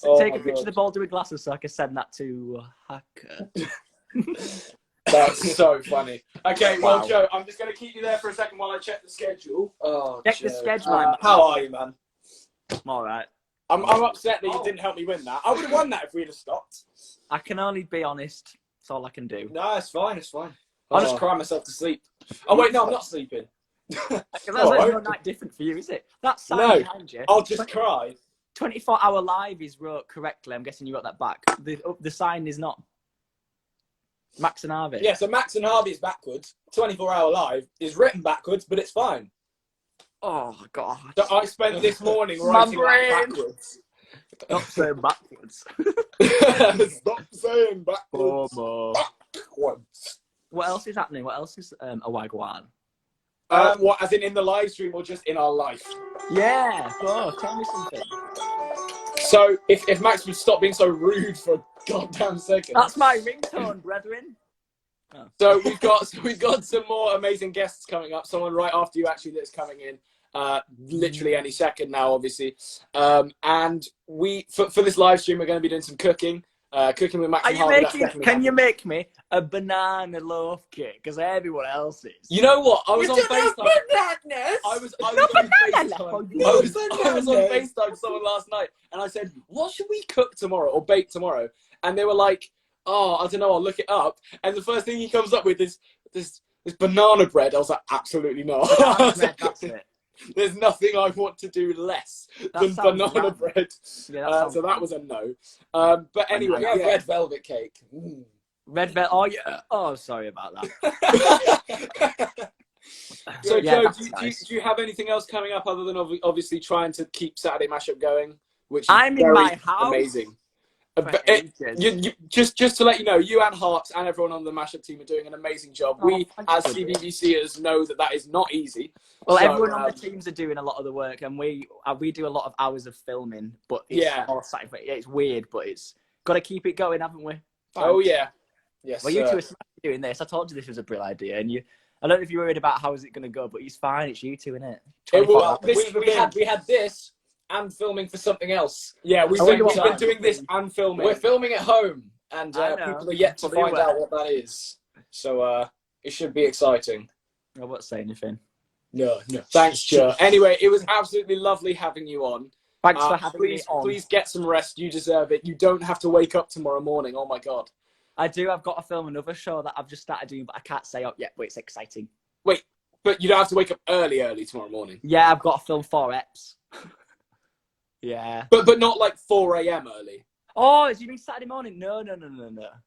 [SPEAKER 5] Oh
[SPEAKER 4] Take
[SPEAKER 5] my
[SPEAKER 4] a picture of
[SPEAKER 5] God.
[SPEAKER 4] the boulder with glasses so I can send that to Hacker.
[SPEAKER 5] That's so funny. Okay, well,
[SPEAKER 4] Wow.
[SPEAKER 5] Joe, I'm just going to keep you there for a second while I check the schedule.
[SPEAKER 6] Oh,
[SPEAKER 4] Check the
[SPEAKER 6] Joe.
[SPEAKER 4] schedule, man.
[SPEAKER 6] How are you, man?
[SPEAKER 4] I'm all right.
[SPEAKER 5] I'm upset that you didn't help me win that. I would have won that if we'd have stopped.
[SPEAKER 4] I can only be honest. That's all I can do.
[SPEAKER 6] No, it's fine. It's fine. I'll just
[SPEAKER 5] Oh.
[SPEAKER 6] cry myself to sleep. Oh wait, no, I'm not sleeping.
[SPEAKER 4] That's
[SPEAKER 5] All
[SPEAKER 4] no
[SPEAKER 5] right.
[SPEAKER 4] night different for you, is it? That sign
[SPEAKER 5] No.
[SPEAKER 4] behind you.
[SPEAKER 5] I'll just cry.
[SPEAKER 4] 24-hour live is wrote correctly. I'm guessing you got that back. The sign is not. Max and Harvey.
[SPEAKER 6] Yeah, so Max and Harvey is backwards. 24-hour live is written backwards, but it's fine.
[SPEAKER 4] Oh God.
[SPEAKER 5] So I spent this morning
[SPEAKER 4] My
[SPEAKER 5] writing
[SPEAKER 4] brain.
[SPEAKER 5] that backwards.
[SPEAKER 4] Stop saying backwards.
[SPEAKER 5] Stop saying backwards.
[SPEAKER 4] Bobo.
[SPEAKER 5] Backwards.
[SPEAKER 4] What else is happening? What else is a wagwan?
[SPEAKER 5] What, as in the live stream or just in our life?
[SPEAKER 4] Yeah, go, tell me something.
[SPEAKER 5] So, if Max would stop being so rude for a goddamn second.
[SPEAKER 4] That's my ringtone, brethren. Oh.
[SPEAKER 5] So we've got some more amazing guests coming up. Someone right after you actually that's coming in. Literally any second now, obviously. And we for this live stream we're going to be doing some cooking. Cooking with Max and Harvey.
[SPEAKER 4] Can you make me a banana loaf cake? Because everyone else is.
[SPEAKER 5] You know what? I was on FaceTime.
[SPEAKER 6] bananas.
[SPEAKER 5] I was on FaceTime with someone last night, and I said, "What should we cook tomorrow or bake tomorrow?" And they were like, "Oh, I don't know. I'll look it up." And the first thing he comes up with is this banana bread. I was like, "Absolutely not."
[SPEAKER 4] That's it.
[SPEAKER 5] There's nothing I want to do less than banana bread.
[SPEAKER 4] Yeah,
[SPEAKER 5] so that was a no. But anyway,
[SPEAKER 6] yeah, red velvet cake.
[SPEAKER 5] Mm.
[SPEAKER 4] Red velvet. Oh yeah. Oh, sorry about that.
[SPEAKER 5] So
[SPEAKER 4] yeah,
[SPEAKER 5] Joe,
[SPEAKER 4] do
[SPEAKER 5] you have anything else coming up other than obviously trying to keep Saturday Mashup going? Which is
[SPEAKER 4] I'm in my house.
[SPEAKER 5] Amazing.
[SPEAKER 4] You
[SPEAKER 5] Just to let you know, you and Harps and everyone on the Mashup team are doing an amazing job. We, as CBBCers, know that is not easy.
[SPEAKER 4] Well, everyone on the teams are doing a lot of the work, and we do a lot of hours of filming. But it's weird, but it's got to keep it going, haven't we?
[SPEAKER 5] Oh yeah, yes.
[SPEAKER 4] Well, you two are doing this. I told you this was a brilliant idea, and I don't know if you're worried about how is it going to go, but it's fine. It's you two, isn't it?
[SPEAKER 5] We had this and filming for something else. Yeah, we've been doing this and filming. We're filming at home, and people are yet to find out what that is. So it should be exciting.
[SPEAKER 4] I won't say anything.
[SPEAKER 5] No. Thanks, Joe. Anyway, it was absolutely lovely having you on.
[SPEAKER 4] Thanks for having me on.
[SPEAKER 5] Please get some rest. You deserve it. You don't have to wake up tomorrow morning. Oh my God.
[SPEAKER 4] I do. I've got to film another show that I've just started doing, but I can't say up yet. But it's exciting.
[SPEAKER 5] Wait, but you don't have to wake up early tomorrow morning.
[SPEAKER 4] Yeah, I've got to film 4 eps. Yeah.
[SPEAKER 5] But not like 4 a.m. early.
[SPEAKER 4] Oh, do you mean Saturday morning? No.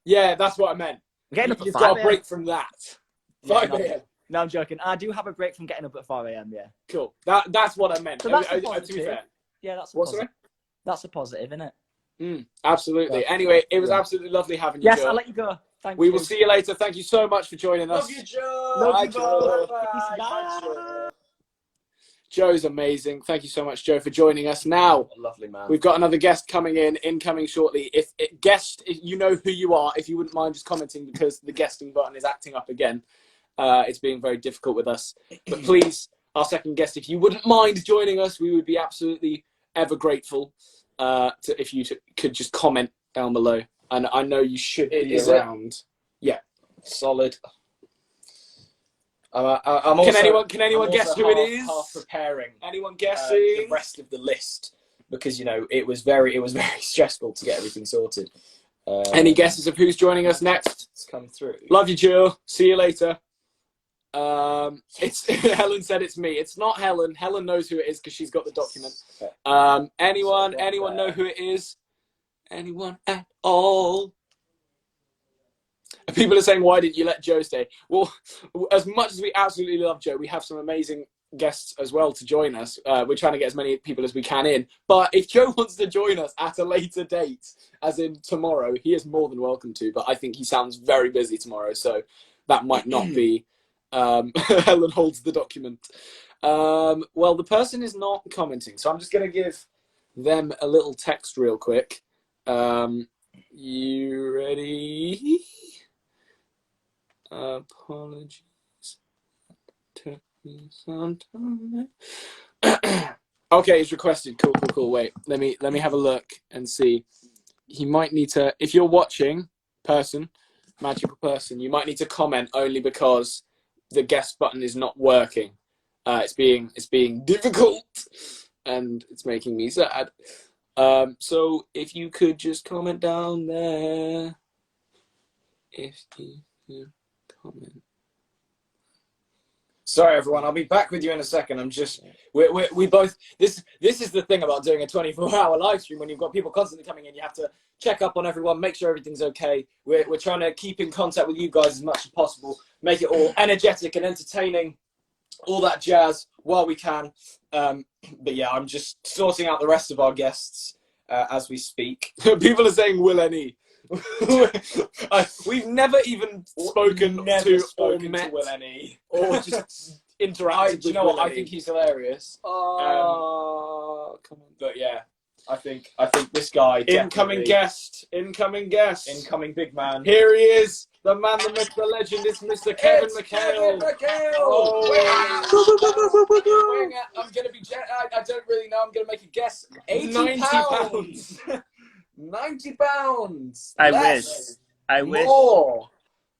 [SPEAKER 5] Yeah, that's what I meant.
[SPEAKER 4] I'm getting up at 5
[SPEAKER 5] You've got a break from that. 5 a.m.
[SPEAKER 4] No, I'm joking. I do have a break from getting up at 5 a.m. Yeah.
[SPEAKER 5] Cool. That's what I meant.
[SPEAKER 4] So that's
[SPEAKER 5] to be fair.
[SPEAKER 4] Yeah, that's a positive. That's a positive, isn't it?
[SPEAKER 5] Absolutely. Anyway, it was absolutely lovely having you.
[SPEAKER 4] Yes,
[SPEAKER 5] Joe.
[SPEAKER 4] I'll let you go. Thank you.
[SPEAKER 5] We will see you later. Thank you so much for joining us.
[SPEAKER 6] Love you, Joe.
[SPEAKER 4] Love you,
[SPEAKER 5] Joe.
[SPEAKER 4] Bye.
[SPEAKER 5] Joe's amazing. Thank you so much, Joe, for joining us. Now,
[SPEAKER 6] lovely man.
[SPEAKER 5] We've got another guest coming incoming shortly. If you know who you are, if you wouldn't mind just commenting, because the guesting button is acting up again. It's being very difficult with us. But please, our second guest, if you wouldn't mind joining us, we would be absolutely ever grateful if you could just comment down below. And I know you should be around. Yeah, solid. Can anyone guess who it is?
[SPEAKER 6] Half preparing.
[SPEAKER 5] Anyone guessing
[SPEAKER 6] the rest of the list, because it was very stressful to get everything sorted.
[SPEAKER 5] Any guesses of who's joining us next?
[SPEAKER 6] It's come through.
[SPEAKER 5] Love you, Joe. See you later. It's Helen said it's me. It's not Helen. Helen knows who it is because she's got the document. Anyone know who it is? Anyone at all? People are saying, why didn't you let Joe stay? Well, as much as we absolutely love Joe, we have some amazing guests as well to join us. We're trying to get as many people as we can in. But if Joe wants to join us at a later date, as in tomorrow, he is more than welcome to. But I think he sounds very busy tomorrow, so that might not be. Helen holds the document. Well, the person is not commenting, so I'm just going to give them a little text real quick. You ready? Apologies. Took me some time. Okay, it's requested. Cool. Wait, let me have a look and see. He might need to. If you're watching, magical person, you might need to comment only because the guest button is not working. It's being difficult, and it's making me sad. So if you could just comment down there. If you could comment.
[SPEAKER 6] Sorry, everyone. I'll be back with you in a second. We both. This is the thing about doing a 24-hour live stream. When you've got people constantly coming in, you have to check up on everyone, make sure everything's okay. We're trying to keep in contact with you guys as much as possible, make it all energetic and entertaining, all that jazz while we can. But yeah, I'm just sorting out the rest of our guests as we speak.
[SPEAKER 5] People are saying, will any? We've never even spoken to or met
[SPEAKER 6] Will any.
[SPEAKER 5] or just interacted
[SPEAKER 6] Do you
[SPEAKER 5] with
[SPEAKER 6] know what? I
[SPEAKER 5] Willoughby.
[SPEAKER 6] think he's hilarious.
[SPEAKER 5] Oh, come on.
[SPEAKER 6] But yeah, I think this guy
[SPEAKER 5] Incoming
[SPEAKER 6] definitely-
[SPEAKER 5] guest. Incoming guest.
[SPEAKER 6] incoming big man.
[SPEAKER 5] Here he is. The man, the myth, the legend. It's Mr. Kevin
[SPEAKER 6] It's
[SPEAKER 5] McHale.
[SPEAKER 6] Kevin McHale.
[SPEAKER 5] Oh.
[SPEAKER 6] Weighing at- I'm gonna be. I don't really know. I'm gonna make a guess. 80
[SPEAKER 5] 90
[SPEAKER 6] pounds. 90 pounds.
[SPEAKER 7] I
[SPEAKER 6] Less.
[SPEAKER 7] I wish.
[SPEAKER 6] More.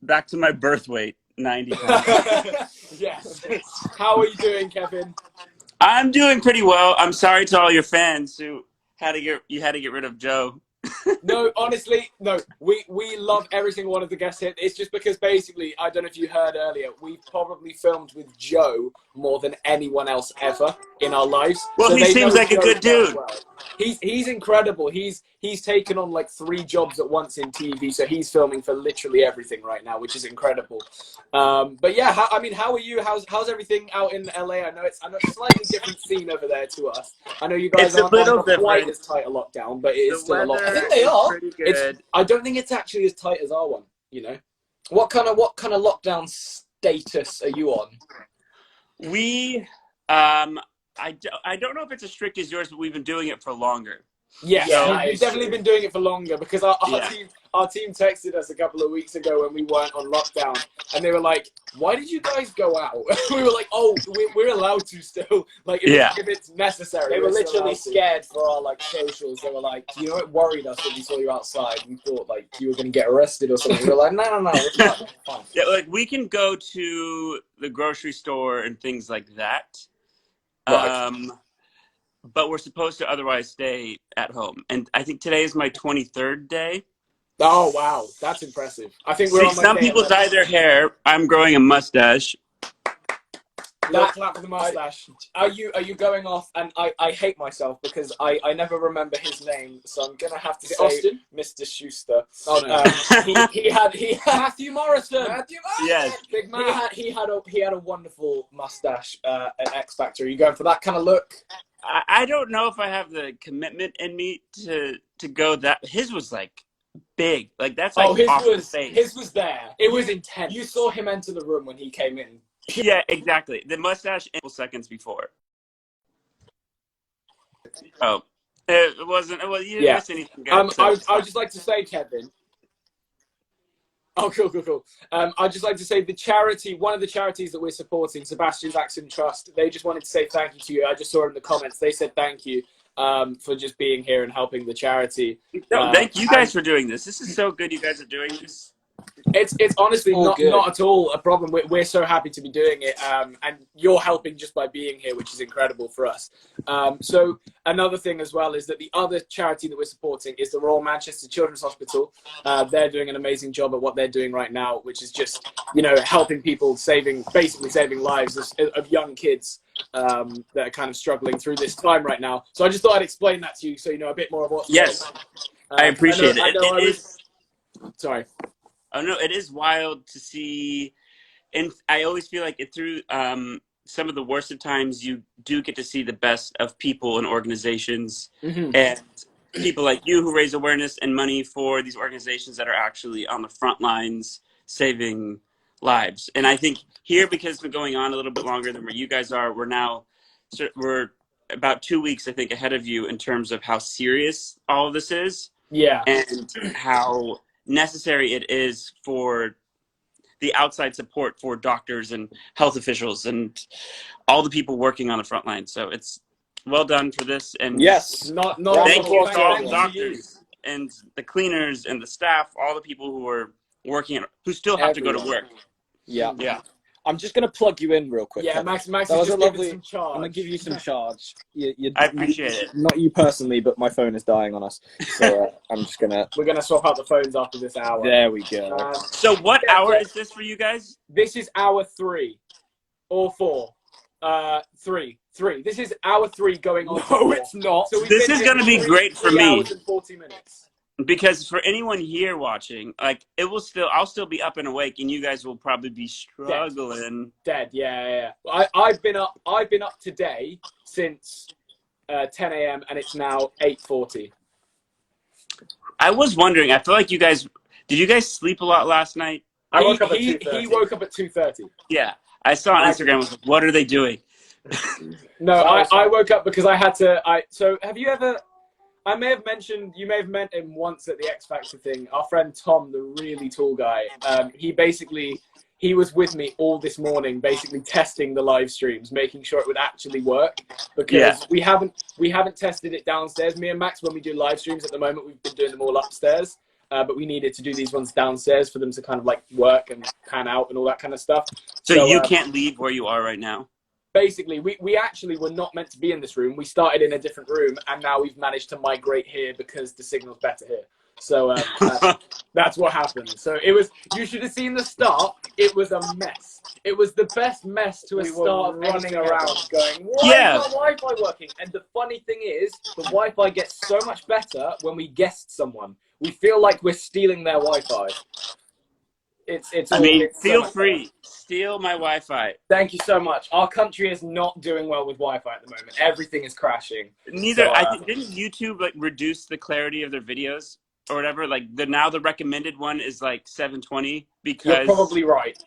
[SPEAKER 7] Back to my birth weight, 90 pounds.
[SPEAKER 5] Yes. How are you doing, Kevin?
[SPEAKER 7] I'm doing pretty well. I'm sorry to all your fans who had to get rid of Joe.
[SPEAKER 5] No, honestly, no. We love every single one of the guests here. It's just because basically, I don't know if you heard earlier, we've probably filmed with Joe more than anyone else ever in our lives.
[SPEAKER 7] Well, he
[SPEAKER 5] they
[SPEAKER 7] seems
[SPEAKER 5] know
[SPEAKER 7] like a
[SPEAKER 5] Joe
[SPEAKER 7] good
[SPEAKER 5] very
[SPEAKER 7] dude.
[SPEAKER 5] well. He's incredible. He's taken on like 3 jobs at once in TV, so he's filming for literally everything right now, which is incredible. But yeah, how are you? How's everything out in LA? I know it's a slightly different scene over there to us. I know you guys
[SPEAKER 7] It's a
[SPEAKER 5] aren't
[SPEAKER 7] little
[SPEAKER 5] quite
[SPEAKER 7] different.
[SPEAKER 5] as tight a lockdown, but it is
[SPEAKER 7] The
[SPEAKER 5] still a lot.
[SPEAKER 7] weather
[SPEAKER 6] I think they are.
[SPEAKER 7] Pretty good.
[SPEAKER 5] I don't think it's actually as tight as our one. You know, what kind of lockdown status are you on?
[SPEAKER 7] We, I don't know if it's as strict as yours, but we've been doing it for longer.
[SPEAKER 5] Yes,
[SPEAKER 6] Yeah,
[SPEAKER 5] you've
[SPEAKER 6] it's
[SPEAKER 5] definitely
[SPEAKER 6] true.
[SPEAKER 5] been doing it for longer because our
[SPEAKER 7] Yeah.
[SPEAKER 5] team texted us a couple of weeks ago when we weren't on lockdown, and they were like, "Why did you guys go out?" We were like, "Oh, we're allowed to still. Like, if it's necessary."
[SPEAKER 6] They were
[SPEAKER 5] we're still
[SPEAKER 6] literally
[SPEAKER 5] allowed to."
[SPEAKER 6] scared for our like socials. They were like, you know, it worried us when we saw you outside. We thought like you were gonna get arrested or something. We were like, no, we're fine, we're fine.
[SPEAKER 7] Yeah, like we can go to the grocery store and things like that.
[SPEAKER 5] Right.
[SPEAKER 7] But we're supposed to otherwise stay at home. And I think today is my 23rd day.
[SPEAKER 5] Oh wow, that's impressive. I think we're
[SPEAKER 7] See,
[SPEAKER 5] on like
[SPEAKER 7] some
[SPEAKER 5] day
[SPEAKER 7] people
[SPEAKER 5] 11.
[SPEAKER 7] dye their hair. I'm growing a mustache.
[SPEAKER 5] Little clap for the mustache. Are you going off? And I hate myself because I never remember his name, so I'm gonna have to
[SPEAKER 6] Is it
[SPEAKER 5] say
[SPEAKER 6] Austin?
[SPEAKER 5] Mr. Schuster.
[SPEAKER 6] Oh no.
[SPEAKER 5] He had
[SPEAKER 6] Matthew Morrison.
[SPEAKER 7] Yes.
[SPEAKER 6] Big man.
[SPEAKER 5] he had a wonderful mustache at X Factor. Are you going for that kind of look?
[SPEAKER 7] I don't know if I have the commitment in me to go that. His was like big. Like that's like off the face.
[SPEAKER 5] his was there. It was intense.
[SPEAKER 6] You saw him enter the room when he came in.
[SPEAKER 7] Yeah, exactly. The mustache a couple seconds before. Oh, it wasn't. Well, you didn't miss anything good.
[SPEAKER 5] I would just like to say, Kevin. Oh, cool. I'd just like to say one of the charities that we're supporting, Sebastian's Accent Trust, they just wanted to say thank you to you. I just saw it in the comments. They said thank you for just being here and helping the charity.
[SPEAKER 7] No, thank you guys for doing this. This is so good. You guys are doing this.
[SPEAKER 5] It's honestly
[SPEAKER 6] All
[SPEAKER 5] not
[SPEAKER 6] good.
[SPEAKER 5] at all a problem. We're so happy to be doing it, and you're helping just by being here, which is incredible for us. So another thing as well is that the other charity that we're supporting is the Royal Manchester Children's Hospital. They're doing an amazing job at what they're doing right now, which is just helping people, basically saving lives of young kids that are kind of struggling through this time right now. So I just thought I'd explain that to you, so you know a bit more of what's
[SPEAKER 7] Yes,
[SPEAKER 5] going on.
[SPEAKER 7] I appreciate
[SPEAKER 5] I
[SPEAKER 7] it.
[SPEAKER 5] know
[SPEAKER 7] It is.
[SPEAKER 5] Sorry.
[SPEAKER 7] Oh no, it is wild to see, and I always feel like it through some of the worst of times. You do get to see the best of people and organizations, and people like you who raise awareness and money for these organizations that are actually on the front lines saving lives. And I think here, because it's been going on a little bit longer than where you guys are, we're about 2 weeks, I think, ahead of you in terms of how serious all of this is.
[SPEAKER 5] Yeah.
[SPEAKER 7] And how necessary it is for the outside support for doctors and health officials and all the people working on the front line. So it's well done for this. And
[SPEAKER 5] Yes. Not
[SPEAKER 7] thank you to all
[SPEAKER 5] thank
[SPEAKER 7] the
[SPEAKER 5] you.
[SPEAKER 7] doctors and the cleaners and the staff, all the people who are working, who still have to go to work.
[SPEAKER 1] Yeah.
[SPEAKER 7] Yeah.
[SPEAKER 1] I'm just going to plug you in real quick.
[SPEAKER 5] Yeah,
[SPEAKER 1] Kevin.
[SPEAKER 5] Max
[SPEAKER 1] That
[SPEAKER 5] is
[SPEAKER 1] was
[SPEAKER 5] just
[SPEAKER 1] a lovely.
[SPEAKER 5] giving some charge.
[SPEAKER 1] I'm going to give you some charge.
[SPEAKER 7] I appreciate it.
[SPEAKER 1] Not you personally, but my phone is dying on us. So I'm just going to.
[SPEAKER 5] We're gonna swap out the phones after this hour.
[SPEAKER 1] There we go.
[SPEAKER 7] So what
[SPEAKER 5] Yeah,
[SPEAKER 7] hour
[SPEAKER 5] yeah.
[SPEAKER 7] is this for you guys?
[SPEAKER 5] This is hour 3 or 4. 3. This is hour 3 going on.
[SPEAKER 6] No,
[SPEAKER 5] 4.
[SPEAKER 6] it's not.
[SPEAKER 5] So we've
[SPEAKER 7] This
[SPEAKER 5] been
[SPEAKER 7] is
[SPEAKER 5] here
[SPEAKER 7] gonna be
[SPEAKER 5] 3
[SPEAKER 7] great for me.
[SPEAKER 5] hours and 40 minutes.
[SPEAKER 7] Because for anyone here watching, like I'll still be up and awake, and you guys will probably be struggling.
[SPEAKER 5] Dead. Yeah. I've been up today since 10 a.m. and it's now 8:40.
[SPEAKER 7] I was wondering. I feel like did you guys sleep a lot last night?
[SPEAKER 5] He woke up at 2:30.
[SPEAKER 7] Yeah, I saw on Instagram, I was like, what are they doing?
[SPEAKER 6] No, I woke up because I had to. So have you ever? I may have mentioned, you may have met him once at the X Factor thing. Our friend Tom, the really tall guy, he was with me all this morning, basically testing the live streams, making sure it would actually work. Because we haven't tested it downstairs. Me and Max, when we do live streams at the moment, we've been doing them all upstairs. But we needed to do these ones downstairs for them to kind of like work and pan out and all that kind of stuff.
[SPEAKER 7] So you can't leave where you are right now?
[SPEAKER 6] Basically, we actually were not meant to be in this room. We started in a different room, and now we've managed to migrate here because the signal's better here. So that's what happened. So it was, you should have seen the start. It was a mess. It was the best mess to a start, running around going, why is my Wi-Fi working? And the funny thing is, the Wi-Fi gets so much better when we guest someone. We feel like we're stealing their Wi-Fi.
[SPEAKER 7] Feel free. Steal my Wi-Fi.
[SPEAKER 6] Thank you so much. Our country is not doing well with Wi-Fi at the moment. Everything is crashing.
[SPEAKER 7] Neither. So, didn't YouTube like reduce the clarity of their videos or whatever? Like now the recommended one is like 720 because
[SPEAKER 6] you're probably right.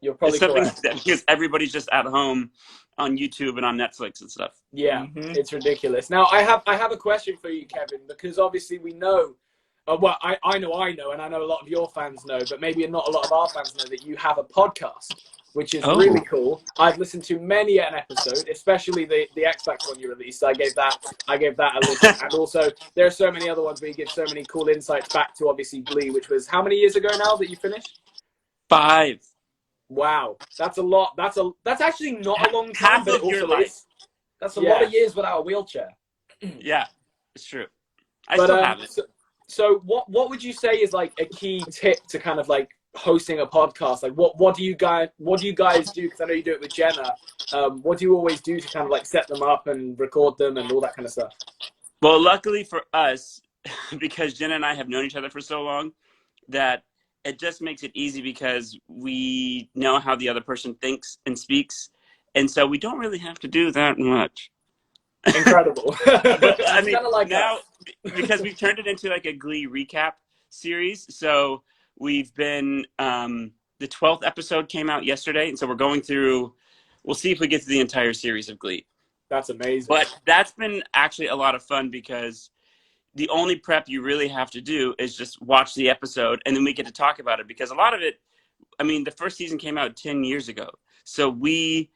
[SPEAKER 6] You're probably correct.
[SPEAKER 7] Because everybody's just at home on YouTube and on Netflix and stuff.
[SPEAKER 6] Yeah, it's ridiculous. Now I have a question for you, Kevin, because obviously we know. Well, I know, and I know a lot of your fans know, but maybe not a lot of our fans know that you have a podcast, which is really cool. I've listened to many an episode, especially the X Factor one you released. I gave that a listen, and also there are so many other ones where you give so many cool insights back to obviously Glee, which was how many years ago now that you finished?
[SPEAKER 7] 5.
[SPEAKER 6] Wow, that's a lot. That's actually not a long time,
[SPEAKER 7] half
[SPEAKER 6] but
[SPEAKER 7] of your life.
[SPEAKER 3] That's a lot of years without a wheelchair.
[SPEAKER 7] Yeah, it's true. I still have it.
[SPEAKER 6] So what would you say is like a key tip to kind of like hosting a podcast? Like what do you guys do? Because I know you do it with Jenna. What do you always do to kind of like set them up and record them and all that kind of stuff?
[SPEAKER 7] Well, luckily for us, because Jenna and I have known each other for so long, that it just makes it easy because we know how the other person thinks and speaks, and so we don't really have to do that much.
[SPEAKER 6] Incredible.
[SPEAKER 7] But I mean, like now, because we've turned it into like a Glee recap series. So we've been, the 12th episode came out yesterday. And so we're going through, we'll see if we get to the entire series of Glee.
[SPEAKER 6] That's amazing.
[SPEAKER 7] But that's been actually a lot of fun because the only prep you really have to do is just watch the episode and then we get to talk about it, because a lot of it, I mean, the first season came out 10 years ago. So we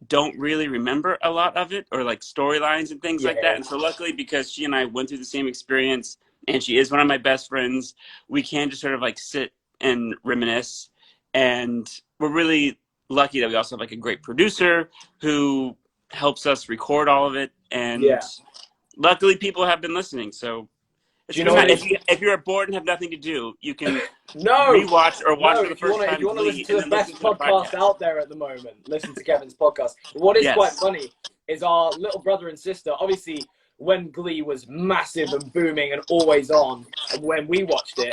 [SPEAKER 7] don't really remember a lot of it, or like storylines and things like that. And so luckily, because she and I went through the same experience and she is one of my best friends, we can just sort of like sit and reminisce. And we're really lucky that we also have like a great producer who helps us record all of it. And luckily people have been listening. So
[SPEAKER 6] you know
[SPEAKER 7] if you're bored and have nothing to do, you can rewatch or watch for the first time.
[SPEAKER 6] If you want to listen to the best podcast out there at the moment, listen to Kevin's podcast. What is quite funny is our little brother and sister, obviously, when Glee was massive and booming and always on, when we watched it,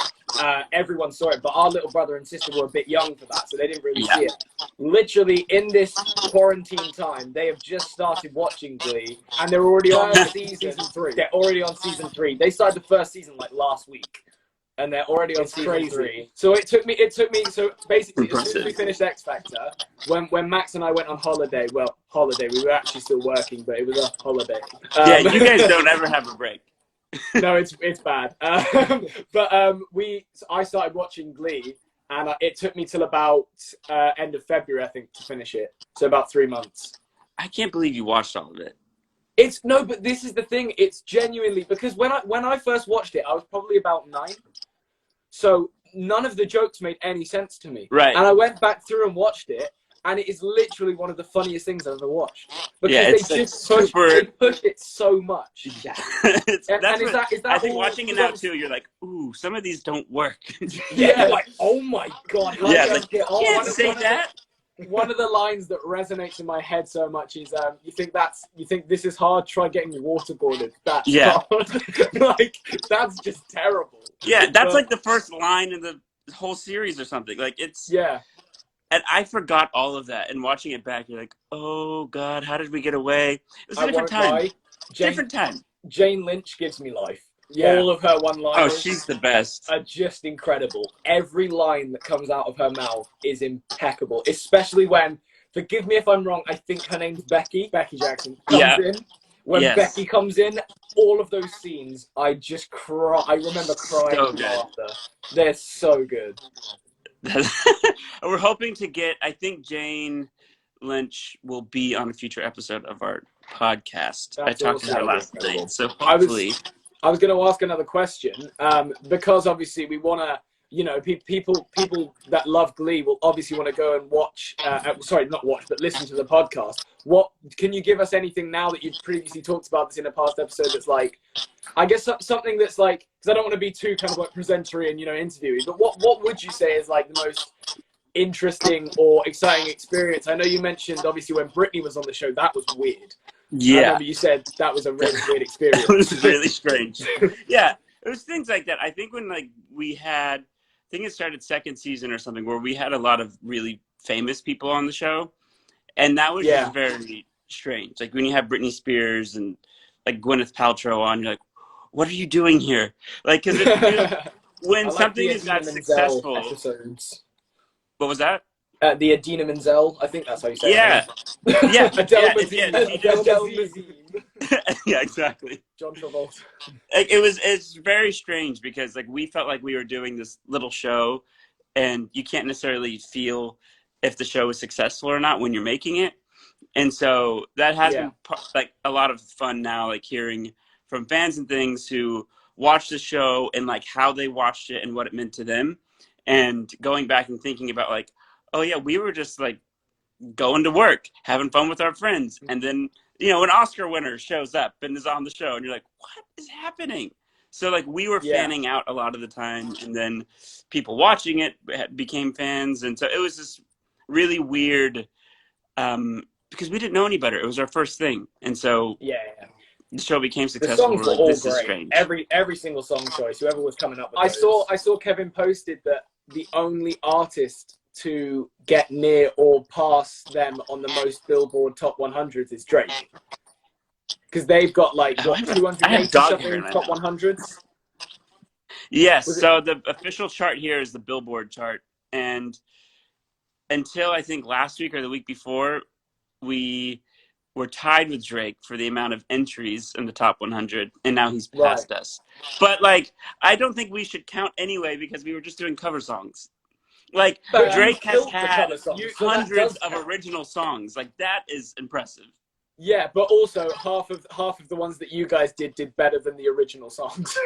[SPEAKER 6] everyone saw it, but our little brother and sister were a bit young for that, so they didn't really see it. Literally, in this quarantine time, they have just started watching Glee, and they're already on season 3. They're already on season 3. They started the first season like last week, and they're already on season 3. So it took me, so basically, as soon as we finished X Factor, when Max and I went on holiday, we were actually still working, but it was a holiday.
[SPEAKER 7] You guys don't ever have a break.
[SPEAKER 6] No, it's bad. I started watching Glee, and it took me till about end of February, I think, to finish it. So about 3 months.
[SPEAKER 7] I can't believe you watched all of it.
[SPEAKER 6] But this is the thing. It's genuinely, because when I first watched it, I was probably about 9. So none of the jokes made any sense to me.
[SPEAKER 7] Right.
[SPEAKER 6] And I went back through and watched it, and it is literally one of the funniest things I've ever watched. Because they just push it so much.
[SPEAKER 7] Yeah.
[SPEAKER 6] Is that
[SPEAKER 7] I think watching it now too, you're like, ooh, some of these don't work.
[SPEAKER 6] Like, oh my God.
[SPEAKER 7] You can't say that.
[SPEAKER 6] One of the lines that resonates in my head so much is, you think this is hard, try getting waterboarded. That's hard. Like, that's just terrible.
[SPEAKER 7] Yeah, that's like the first line in the whole series or something. Like, it's...
[SPEAKER 6] Yeah.
[SPEAKER 7] And I forgot all of that. And watching it back, you're like, oh, God, how did we get away? It was a different time. Different time.
[SPEAKER 6] Jane Lynch gives me life. Yeah. All of her one-liners.
[SPEAKER 7] Oh, she's the best.
[SPEAKER 6] Are just incredible. Every line that comes out of her mouth is impeccable, especially when forgive me if I'm wrong, I think her name's Becky Jackson,
[SPEAKER 7] Yeah.
[SPEAKER 6] comes in. When
[SPEAKER 7] Yes.
[SPEAKER 6] Becky comes in, all of those scenes, I just cry. I remember crying
[SPEAKER 7] So
[SPEAKER 6] with
[SPEAKER 7] good.
[SPEAKER 6] laughter. They're so good.
[SPEAKER 7] We're hoping to get, I think Jane Lynch will be on a future episode of our podcast. I talked to her last night, so hopefully.
[SPEAKER 6] I was going to ask another question, because obviously we want to, you know, people that love Glee will obviously want to go and watch, sorry, not watch, but listen to the podcast. What can you give us anything now that you've previously talked about this in a past episode that's like, I guess something that's like, because I don't want to be too kind of like presentery and, you know, interviewing, but what would you say is like the most interesting or exciting experience? I know you mentioned obviously when Brittany was on the show, that was weird.
[SPEAKER 7] Yeah.
[SPEAKER 6] I remember you said that was a really weird experience.
[SPEAKER 7] It was really strange. Yeah, it was things like that. I think when like we had, I think it started second season or something where we had a lot of really famous people on the show, and that was just very strange. Like when you have Britney Spears and like Gwyneth Paltrow on, you're like, what are you doing here? Like, because when something is that successful.
[SPEAKER 6] Episodes.
[SPEAKER 7] What was that?
[SPEAKER 6] The Adina Menzel, I think that's how you say it.
[SPEAKER 7] Yeah,
[SPEAKER 6] Adele
[SPEAKER 7] Mazine. Yeah, exactly.
[SPEAKER 6] John Travolta.
[SPEAKER 7] Like, it's very strange because like we felt like we were doing this little show, and you can't necessarily feel if the show is successful or not when you're making it, and so that has been like a lot of fun now, like hearing from fans and things who watched the show and like how they watched it and what it meant to them, and going back and thinking about like, oh yeah, we were just like going to work, having fun with our friends. And then, you know, an Oscar winner shows up and is on the show and you're like, what is happening? So like we were fanning out a lot of the time, and then people watching it became fans. And so it was just really weird because we didn't know any better. It was our first thing. And so the show became successful.
[SPEAKER 6] The songs were all
[SPEAKER 7] this
[SPEAKER 6] great.
[SPEAKER 7] Is strange.
[SPEAKER 6] Every single song choice, whoever was coming up with I saw Kevin posted that the only artist to get near or pass them on the most Billboard Top 100s is Drake. Because they've got like, what, 280 something Top 100s?
[SPEAKER 7] Yes, so the official chart here is the Billboard chart. And until I think last week or the week before, we were tied with Drake for the amount of entries in the top 100, and now he's passed us. But like, I don't think we should count anyway because we were just doing cover songs. Like, Drake has had hundreds of original songs. Like, that is impressive.
[SPEAKER 6] Yeah, but also half of the ones that you guys did better than the original songs.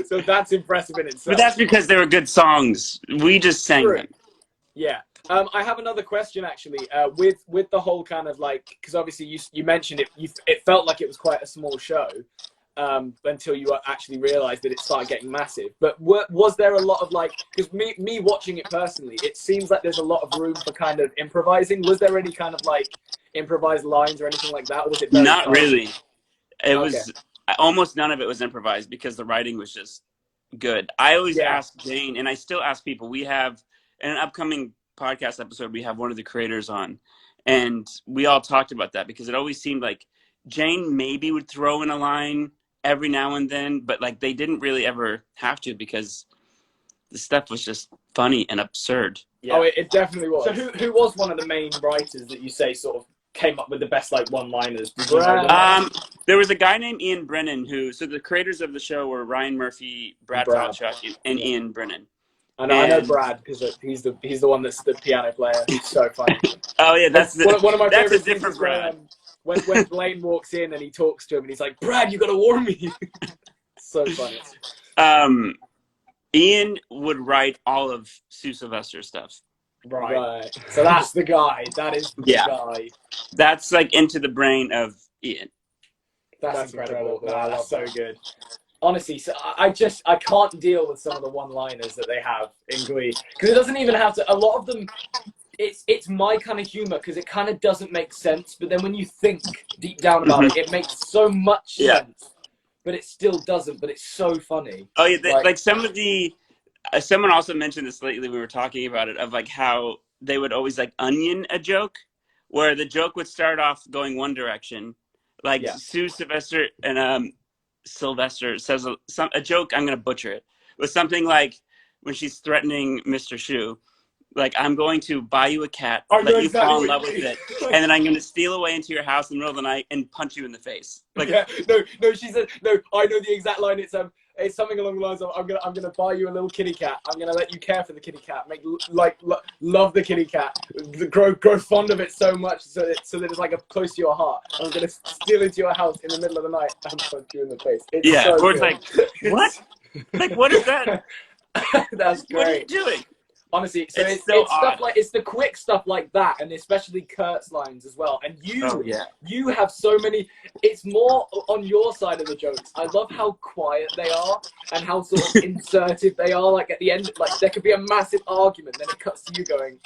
[SPEAKER 6] so that's impressive in itself.
[SPEAKER 7] But that's because they were good songs. We just sang them.
[SPEAKER 6] Yeah. I have another question actually. With the whole kind of like, because obviously you mentioned it. It felt like it was quite a small show. Until you actually realized that it started getting massive. But was there a lot of like, because me watching it personally, it seems like there's a lot of room for kind of improvising. Was there any kind of like improvised lines or anything like that? Or was it
[SPEAKER 7] not really? It was almost none of it was improvised because the writing was just good. I always ask Jane, and I still ask people. We have in an upcoming podcast episode, we have one of the creators on, and we all talked about that because it always seemed like Jane maybe would throw in a line every now and then, but like they didn't really ever have to because the stuff was just funny and absurd.
[SPEAKER 6] Yeah. Oh, it definitely was. So who was one of the main writers that you say sort of came up with the best like one-liners?
[SPEAKER 7] There was a guy named Ian Brennan so the creators of the show were Ryan Murphy, Brad Falchuk, and Ian Brennan.
[SPEAKER 6] I know Brad because he's the one that's the piano player. He's so funny.
[SPEAKER 7] Oh yeah, that's
[SPEAKER 6] one of my
[SPEAKER 7] that's
[SPEAKER 6] favorite
[SPEAKER 7] a different Brad.
[SPEAKER 6] When Blaine walks in and he talks to him and he's like, Brad, you gotta warn me. So funny.
[SPEAKER 7] Ian would write all of Sue Sylvester stuff.
[SPEAKER 6] Right. So that's the guy. That is the guy.
[SPEAKER 7] That's like into the brain of Ian.
[SPEAKER 6] That's incredible. That's so good. Honestly, so I can't deal with some of the one-liners that they have in Glee because it doesn't even have to. A lot of them, it's my kind of humor because it kind of doesn't make sense. But then when you think deep down about it, it makes so much sense. But it still doesn't. But it's so funny.
[SPEAKER 7] Oh yeah, like some of the. Someone also mentioned this lately. We were talking about it of like how they would always like onion a joke, where the joke would start off going one direction, like Sue Sylvester and Sylvester says a joke. I'm gonna butcher it. It was something like when she's threatening Mr. Shu, Like, I'm going to buy you a cat,
[SPEAKER 6] I know
[SPEAKER 7] let you fall in
[SPEAKER 6] exactly
[SPEAKER 7] love
[SPEAKER 6] what
[SPEAKER 7] with
[SPEAKER 6] you
[SPEAKER 7] it,
[SPEAKER 6] mean.
[SPEAKER 7] and then I'm going to steal away into your house in the middle of the night and punch you in the face. Like,
[SPEAKER 6] Yeah, no, she said, no, I know the exact line. It's something along the lines of, I'm gonna buy you a little kitty cat. I'm gonna let you care for the kitty cat, love the kitty cat, grow fond of it so much so that it's like close to your heart. I'm gonna steal into your house in the middle of the night and punch you in the face. It's
[SPEAKER 7] yeah,
[SPEAKER 6] so
[SPEAKER 7] or it's
[SPEAKER 6] good.
[SPEAKER 7] like, what? Like, what is that?
[SPEAKER 6] That's
[SPEAKER 7] What are you
[SPEAKER 6] great.
[SPEAKER 7] doing?
[SPEAKER 6] Honestly, so
[SPEAKER 7] It's
[SPEAKER 6] it's
[SPEAKER 7] so
[SPEAKER 6] stuff
[SPEAKER 7] odd.
[SPEAKER 6] like, it's the quick stuff like that, and especially Kurt's lines as well. And
[SPEAKER 7] Oh, yeah.
[SPEAKER 6] you have so many. It's more on your side of the jokes. I love how quiet they are and how sort of insertive they are. Like at the end, like there could be a massive argument, then it cuts to you going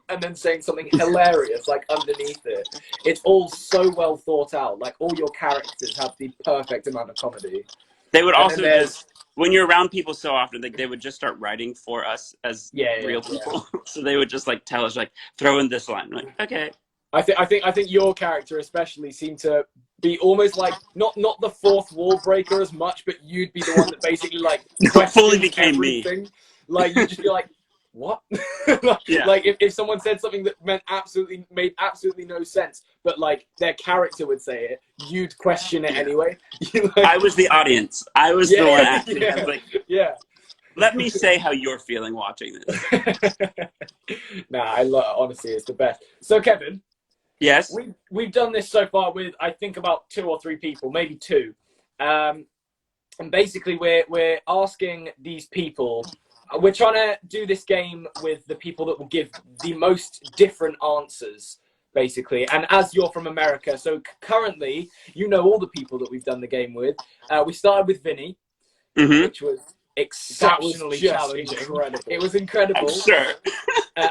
[SPEAKER 6] and then saying something hilarious like underneath it. It's all so well thought out. Like all your characters have the perfect amount of comedy.
[SPEAKER 7] They would
[SPEAKER 6] And
[SPEAKER 7] also
[SPEAKER 6] then
[SPEAKER 7] just, when you're around people so often, like they would just start writing for us as real people. So they would just like tell us, like, throw in this line. I'm like, okay.
[SPEAKER 6] I think your character especially seemed to be almost like not the fourth wall breaker as much, but you'd be the one that basically like
[SPEAKER 7] Fully
[SPEAKER 6] questions
[SPEAKER 7] became
[SPEAKER 6] everything.
[SPEAKER 7] me.
[SPEAKER 6] Like you'd just be like, what?
[SPEAKER 7] Yeah.
[SPEAKER 6] Like if someone said something that made absolutely no sense, but like their character would say it, you'd question it anyway. Like,
[SPEAKER 7] I was the audience. I was the one acting. I was like,
[SPEAKER 6] yeah.
[SPEAKER 7] let me say how you're feeling watching this.
[SPEAKER 6] Nah, honestly, it's the best. So Kevin.
[SPEAKER 7] Yes.
[SPEAKER 6] We've done this so far with, I think, about 2 or 3 people, maybe 2, and basically we're asking these people. We're trying to do this game with the people that will give the most different answers, basically. And as you're from America, so currently you know all the people that we've done the game with. We started with Vinny, which was exceptionally challenging.
[SPEAKER 5] Incredible.
[SPEAKER 6] It was incredible.
[SPEAKER 7] I'm sure.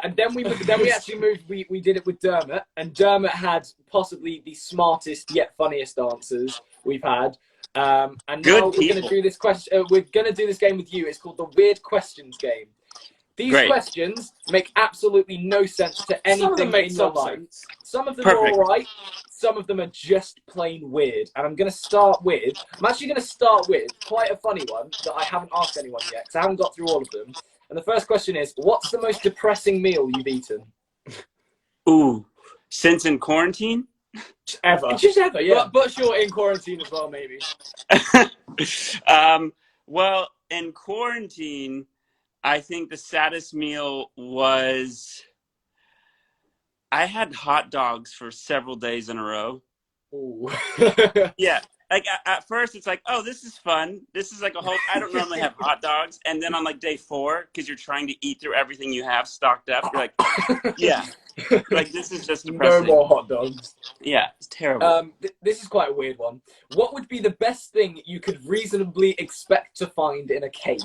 [SPEAKER 6] And then we actually moved. We did it with Dermot, and Dermot had possibly the smartest yet funniest answers we've had. And now we're going to do this question. We're going to do this game with you. It's called the Weird Questions game. These questions make absolutely no sense to anything in your life. Some of them are all right. Some of them are just plain weird. And I'm actually going to start with quite a funny one that I haven't asked anyone yet, because I haven't got through all of them. And the first question is, what's the most depressing meal you've eaten?
[SPEAKER 7] Ooh, since in quarantine?
[SPEAKER 6] Ever. Just ever, yeah. But sure, in quarantine as well, maybe.
[SPEAKER 7] Well, in quarantine, I think the saddest meal was, I had hot dogs for several days in a row.
[SPEAKER 6] Ooh.
[SPEAKER 7] Yeah. Like at first it's like, oh, this is fun. This is like a whole, I don't normally have hot dogs. And then on like day 4, because you're trying to eat through everything you have stocked up, you're like, yeah, like this is just depressing.
[SPEAKER 6] No more hot dogs.
[SPEAKER 7] Yeah, it's terrible.
[SPEAKER 6] This is quite a weird one. What would be the best thing you could reasonably expect to find in a cave?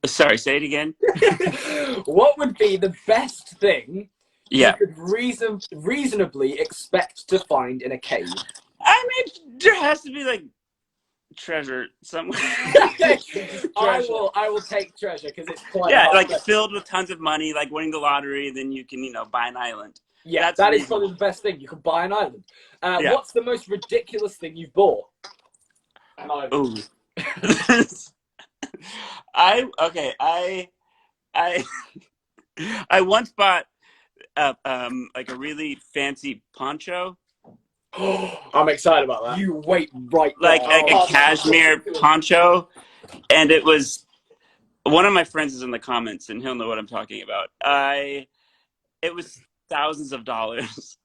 [SPEAKER 7] Sorry, say it again.
[SPEAKER 6] What would be the best thing
[SPEAKER 7] you
[SPEAKER 6] could reasonably expect to find in a cave?
[SPEAKER 7] I mean, there has to be like treasure somewhere.
[SPEAKER 6] I will take treasure because it's quite
[SPEAKER 7] like filled with tons of money, like winning the lottery. Then you can buy an island.
[SPEAKER 6] Yeah, that is probably the best thing. You can buy an island. What's the most ridiculous thing you've bought?
[SPEAKER 5] An island.
[SPEAKER 7] Ooh. I once bought like a really fancy poncho.
[SPEAKER 6] I'm excited about that. You wait right there.
[SPEAKER 7] Like a cashmere poncho, and it was, one of my friends is in the comments and he'll know what I'm talking about. It was thousands of dollars.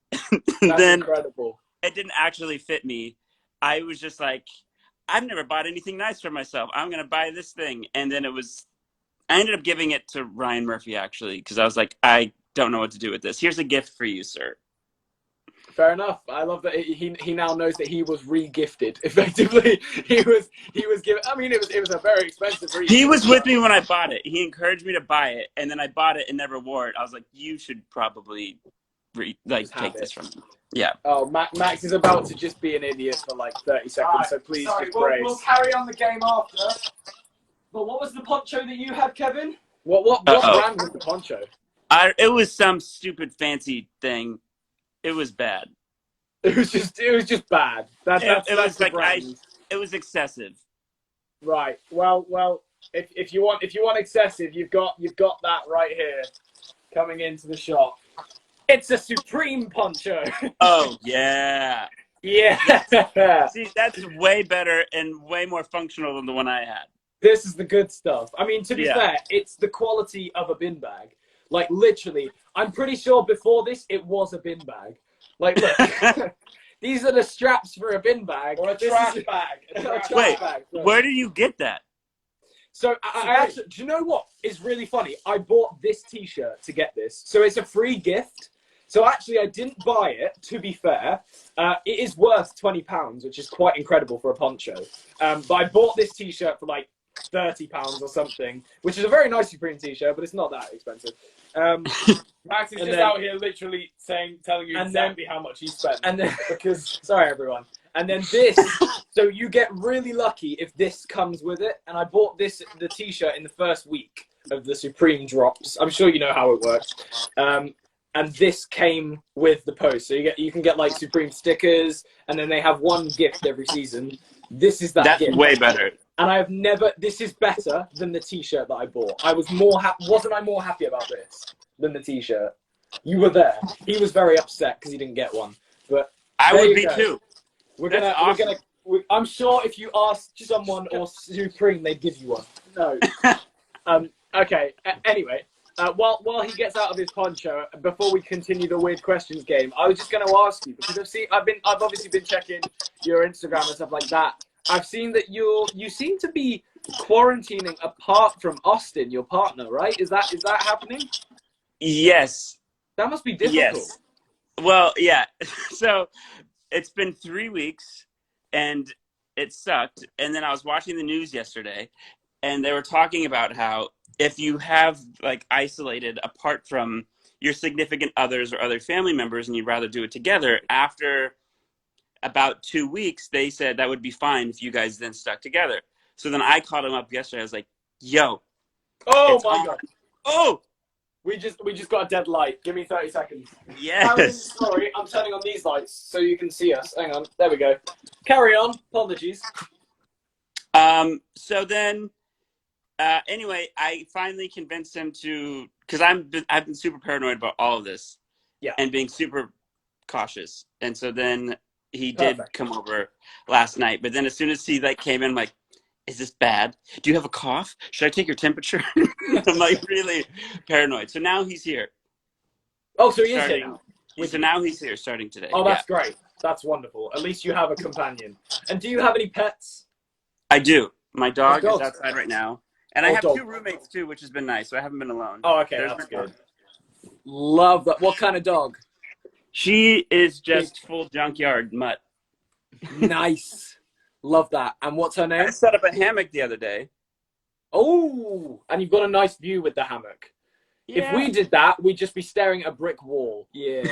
[SPEAKER 6] That's incredible.
[SPEAKER 7] It didn't actually fit me. I was just like, I've never bought anything nice for myself. I'm gonna buy this thing, and then I ended up giving it to Ryan Murphy actually, because I was like, I don't know what to do with this. Here's a gift for you, sir.
[SPEAKER 6] Fair enough. I love that he now knows that he was re-gifted. Effectively, he was given. I mean, it was a very expensive.
[SPEAKER 7] He was with me when I bought it. He encouraged me to buy it, and then I bought it and never wore it. I was like, you should probably take this from me. Yeah.
[SPEAKER 6] Oh, Max is about to just be an idiot for like 30 seconds, right, so please just brace.
[SPEAKER 5] We'll carry on the game after. But what was the poncho that you had, Kevin?
[SPEAKER 6] What brand was the poncho?
[SPEAKER 7] It was some stupid fancy thing. It was bad.
[SPEAKER 6] It was just bad. That's
[SPEAKER 7] it was
[SPEAKER 6] the
[SPEAKER 7] like
[SPEAKER 6] brand.
[SPEAKER 7] it was excessive.
[SPEAKER 6] Right. Well.
[SPEAKER 1] if you want excessive, you've got that right here coming into the shop. It's a Supreme poncho.
[SPEAKER 7] Oh yeah.
[SPEAKER 1] Yeah.
[SPEAKER 7] See, that's way better and way more functional than the one I had.
[SPEAKER 1] This is the good stuff. I mean, to be
[SPEAKER 7] Yeah.
[SPEAKER 1] fair, it's the quality of a bin bag. Like, literally, I'm pretty sure before this, it was a bin bag. Like, look, these are the straps for a bin bag.
[SPEAKER 5] Or a
[SPEAKER 1] This
[SPEAKER 5] trash
[SPEAKER 1] is-
[SPEAKER 5] bag. A trash
[SPEAKER 7] Wait,
[SPEAKER 5] bag.
[SPEAKER 7] where did you get that?
[SPEAKER 1] So I actually, do you know what is really funny? I bought this T-shirt to get this. So it's a free gift. So actually, I didn't buy it, to be fair. It is worth £20, which is quite incredible for a poncho. But I bought this T-shirt for like £30 or something, which is a very nice Supreme T-shirt, but it's not that expensive.
[SPEAKER 5] Max is
[SPEAKER 1] And
[SPEAKER 5] just
[SPEAKER 1] then-
[SPEAKER 5] out here literally telling you
[SPEAKER 1] and
[SPEAKER 5] exactly how much he spent.
[SPEAKER 1] And then, because, sorry everyone. And then this, so you get really lucky if this comes with it. And I bought the T-shirt in the first week of the Supreme drops. I'm sure you know how it works. And this came with the post. So you can get like Supreme stickers, and then they have one gift every season. This is that
[SPEAKER 7] That's
[SPEAKER 1] gift.
[SPEAKER 7] way better.
[SPEAKER 1] And I have never. This is better than the T-shirt that I bought. I was more wasn't I more happy about this than the T-shirt? You were there. He was very upset because he didn't get one. But
[SPEAKER 7] I
[SPEAKER 1] there
[SPEAKER 7] would
[SPEAKER 1] you
[SPEAKER 7] be
[SPEAKER 1] go.
[SPEAKER 7] too.
[SPEAKER 1] We're gonna. I'm sure if you asked someone or Supreme, they'd give you one.
[SPEAKER 5] No.
[SPEAKER 1] Okay. Anyway, while he gets out of his poncho, before we continue the weird questions game, I was just going to ask you because I've obviously been checking your Instagram and stuff like that. I've seen that you seem to be quarantining apart from Austin, your partner, right? Is that happening?
[SPEAKER 7] Yes.
[SPEAKER 1] That must be difficult.
[SPEAKER 7] Yes. Well, yeah. So it's been 3 weeks and it sucked. And then I was watching the news yesterday and they were talking about how if you have like isolated apart from your significant others or other family members and you'd rather do it together, after about 2 weeks, they said that would be fine if you guys then stuck together. So then I called him up yesterday. I was like, yo.
[SPEAKER 1] Oh
[SPEAKER 7] it's
[SPEAKER 1] my
[SPEAKER 7] on.
[SPEAKER 1] God.
[SPEAKER 7] Oh,
[SPEAKER 1] We just got a dead light. Give me 30 seconds.
[SPEAKER 7] yes.
[SPEAKER 1] Sorry, I'm turning on these lights so you can see us. Hang on. There we go. Carry on. Apologies.
[SPEAKER 7] So then, anyway, I finally convinced him to, because I've been super paranoid about all of this.
[SPEAKER 1] Yeah.
[SPEAKER 7] And being super cautious. And so then he
[SPEAKER 1] Perfect.
[SPEAKER 7] did come over last night. But then as soon as he like came in, I'm like, is this bad? Do you have a cough? Should I take your temperature? I'm like really paranoid. So now he's here.
[SPEAKER 1] Oh, so he is here
[SPEAKER 7] Starting-
[SPEAKER 1] now.
[SPEAKER 7] So now he's here starting today.
[SPEAKER 1] Oh, that's great. That's wonderful. At least you have a companion. And do you have any pets?
[SPEAKER 7] I do. My dog
[SPEAKER 1] Your
[SPEAKER 7] is
[SPEAKER 1] dog's
[SPEAKER 7] outside right now. And I
[SPEAKER 1] Oh,
[SPEAKER 7] have
[SPEAKER 1] dog.
[SPEAKER 7] 2 roommates too, which has been nice. So I haven't been alone.
[SPEAKER 1] Oh, okay.
[SPEAKER 7] There's
[SPEAKER 1] That's
[SPEAKER 7] my dog.
[SPEAKER 1] good. Love that. What kind of dog?
[SPEAKER 7] She is just full junkyard mutt.
[SPEAKER 1] Nice. Love that. And what's her
[SPEAKER 7] I
[SPEAKER 1] name?
[SPEAKER 7] set up a hammock the other day.
[SPEAKER 1] Oh, and you've got a nice view with the hammock. If we did that, we'd just be staring at a brick wall.
[SPEAKER 5] Yeah.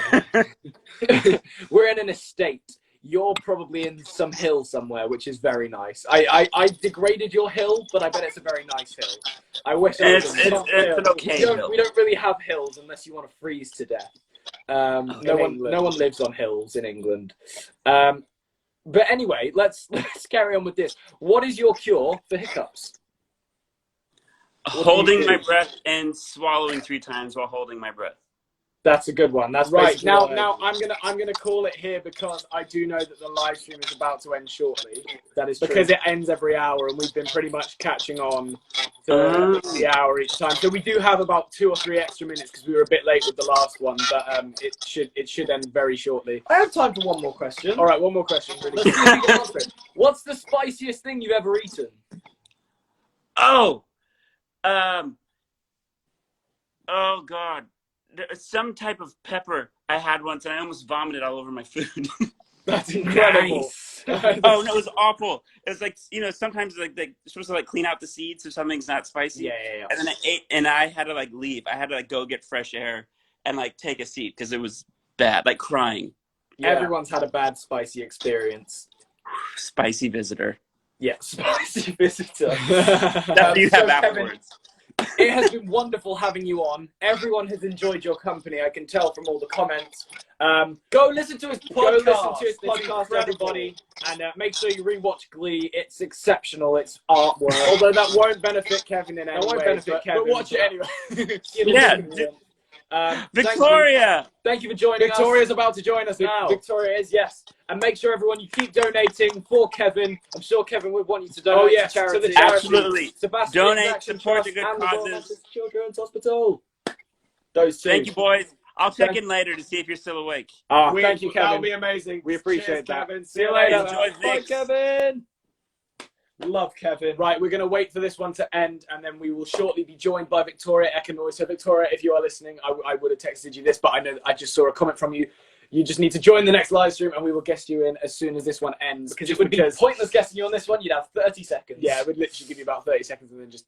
[SPEAKER 1] We're in an estate. You're probably in some hill somewhere, which is very nice. I degraded your hill, but I bet it's a very nice hill. I wish I was
[SPEAKER 7] It's an okay hill.
[SPEAKER 1] We don't really have hills unless you want to freeze to death. No one lives on hills in England. But anyway, let's carry on with this. What is your cure for hiccups?
[SPEAKER 7] Holding my breath and swallowing 3 times while holding my breath.
[SPEAKER 1] That's a good one. That's
[SPEAKER 5] Right,
[SPEAKER 1] basically
[SPEAKER 5] now-
[SPEAKER 1] what I'm gonna call it here because I do know that the live stream is about to end shortly.
[SPEAKER 5] That is
[SPEAKER 1] Because
[SPEAKER 5] true.
[SPEAKER 1] it ends every hour, and we've been pretty much catching on to the hour each time. So we do have about 2 or 3 extra minutes because we were a bit late with the last one, but it should end very shortly.
[SPEAKER 5] I have time for one more question.
[SPEAKER 1] All right, one more question. Really
[SPEAKER 5] Let's see if we can answer it.
[SPEAKER 1] What's the spiciest thing you've ever eaten?
[SPEAKER 7] Oh, oh God. There's some type of pepper I had once, and I almost vomited all over my food.
[SPEAKER 1] That's incredible.
[SPEAKER 7] Oh no, it was awful. It was like, you know, sometimes like they're supposed to like clean out the seeds so something's not spicy.
[SPEAKER 1] Yeah.
[SPEAKER 7] And then I ate, and I had to like leave. I had to like go get fresh air and like take a seat because it was bad, like crying.
[SPEAKER 1] Yeah. Everyone's had a bad spicy experience.
[SPEAKER 7] Spicy visitor.
[SPEAKER 1] Yeah, spicy visitor.
[SPEAKER 7] That's what you have
[SPEAKER 1] So, Kevin,
[SPEAKER 7] afterwards.
[SPEAKER 6] It has been wonderful having you on. Everyone has enjoyed your company. I can tell from all the comments. Go listen to his podcast, everybody, and make sure you rewatch Glee. It's exceptional. It's artwork. Although that won't benefit Kevin in any way. That won't benefit Kevin. But watch it anyway.
[SPEAKER 7] Victoria!
[SPEAKER 6] Thank you for joining us. Victoria's about to join us now. Victoria is, yes. And make sure, everyone, you keep donating for Kevin. I'm sure Kevin would want you to donate to charity. To the charity.
[SPEAKER 7] Absolutely.
[SPEAKER 6] Sebastian's
[SPEAKER 7] Donate,
[SPEAKER 6] Action
[SPEAKER 7] support
[SPEAKER 6] Trust,
[SPEAKER 7] the good
[SPEAKER 6] and the
[SPEAKER 7] causes.
[SPEAKER 6] Manchester Children's Hospital. Those two.
[SPEAKER 7] Thank you, boys. I'll check in later to see if you're still awake.
[SPEAKER 6] Thank you, Kevin.
[SPEAKER 5] That'll be amazing.
[SPEAKER 6] We appreciate that.
[SPEAKER 5] Kevin.
[SPEAKER 6] See you later.
[SPEAKER 7] Enjoy
[SPEAKER 6] Bye,
[SPEAKER 7] Vix.
[SPEAKER 6] Kevin. Love Kevin. Right, we're going to wait for this one to end, and then we will shortly be joined by Victoria Ekanoy. So, Victoria, if you are listening, I would have texted you this, but I know I just saw a comment from you. You just need to join the next live stream, and we will guest you in as soon as this one ends. Because it would be pointless guesting you on this one. You'd have 30 seconds. Yeah, it would literally give you about 30 seconds, and then just...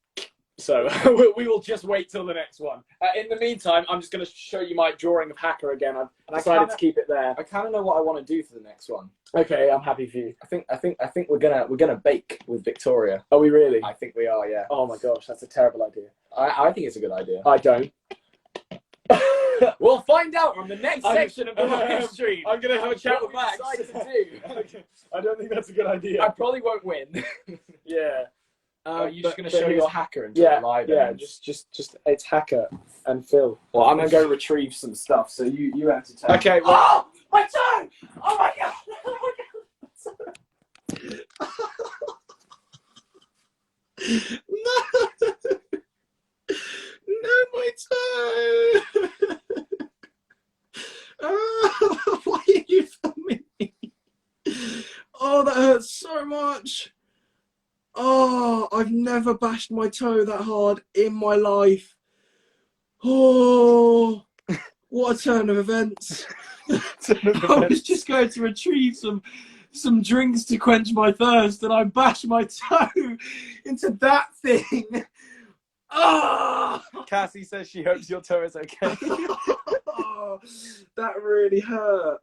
[SPEAKER 6] So we will just wait till the next one. In the meantime, I'm just going to show you my drawing of Hacker again. I've decided to keep it there. I kind of know what I want to do for the next one. Okay, I'm happy for you. I think we're gonna bake with Victoria. Are we really? I think we are. Yeah. Oh my gosh, that's a terrible idea. I think it's a good idea. I don't. We'll find out on the next section of the live stream. I'm gonna have a chat with Max. I don't think that's a good idea. I probably won't win. Yeah. You're just going to show your Hacker until the live ends? Just it's Hacker and Phil. Well, I'm going to go retrieve some stuff, so you entertain. Okay, well... Oh, my toe! Oh, my God! Oh, my God! No, my toe! Oh, why are you filming me? Oh, that hurts so much. Oh, I've never bashed my toe that hard in my life. Oh, what a turn of events. I was just going to retrieve some drinks to quench my thirst, and I bashed my toe into that thing. Oh! Cassie says she hopes your toe is okay. Oh, that really hurt.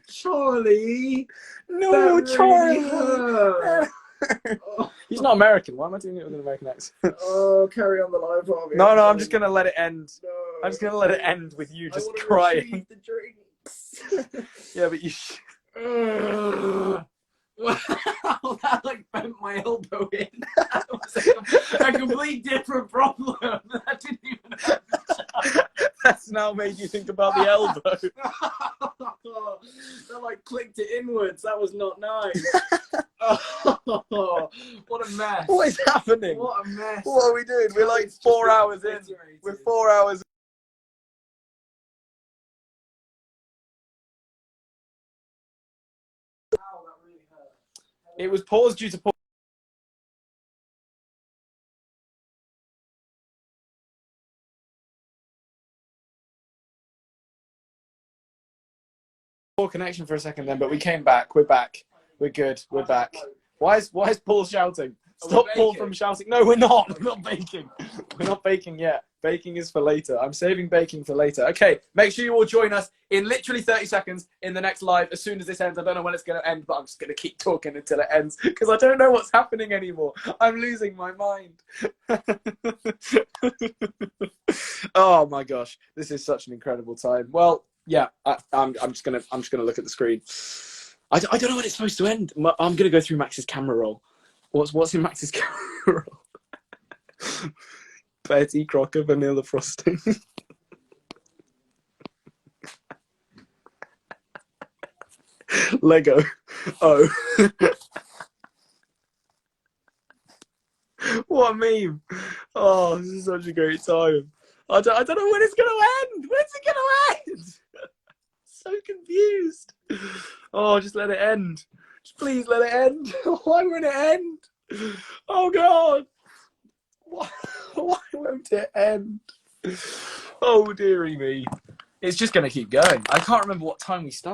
[SPEAKER 6] Charlie. No, Charlie. Really hurt. Oh. He's not American. Why am I doing it with an American accent? Oh, carry on the live, Harvey. No, I'm just going to let it end. No. I'm just going to let it end with you just crying. The drinks. Yeah, but you... Wow, that like bent my elbow in. That was a complete different problem. That didn't even happen. That's now made you think about the elbow. That like clicked it inwards. That was not nice. Oh, what a mess. What is happening? What a mess. What are we doing? We're like 4 hours in. We're 4 hours in. It was paused due to poor connection for a second then, but we came back. We're back. We're good. We're back. Why is Paul shouting? Stop Paul from shouting. No, we're not. We're not baking. We're not baking yet. Baking is for later. I'm saving baking for later. Okay, make sure you all join us in literally 30 seconds in the next live as soon as this ends. I don't know when it's going to end, but I'm just going to keep talking until it ends because I don't know what's happening anymore. I'm losing my mind. Oh my gosh, this is such an incredible time. Well, yeah, I'm just gonna look at the screen. I don't know when it's supposed to end. I'm gonna go through Max's camera roll. What's in Max's camera roll? Betty Crocker vanilla frosting. Lego. Oh. What a meme. Oh, this is such a great time. I don't know when it's going to end. When's it going to end? So confused. Oh, just let it end. Just please let it end. Why won't it end? Oh, God. Why won't it end? Oh, dearie me. It's just going to keep going. I can't remember what time we started.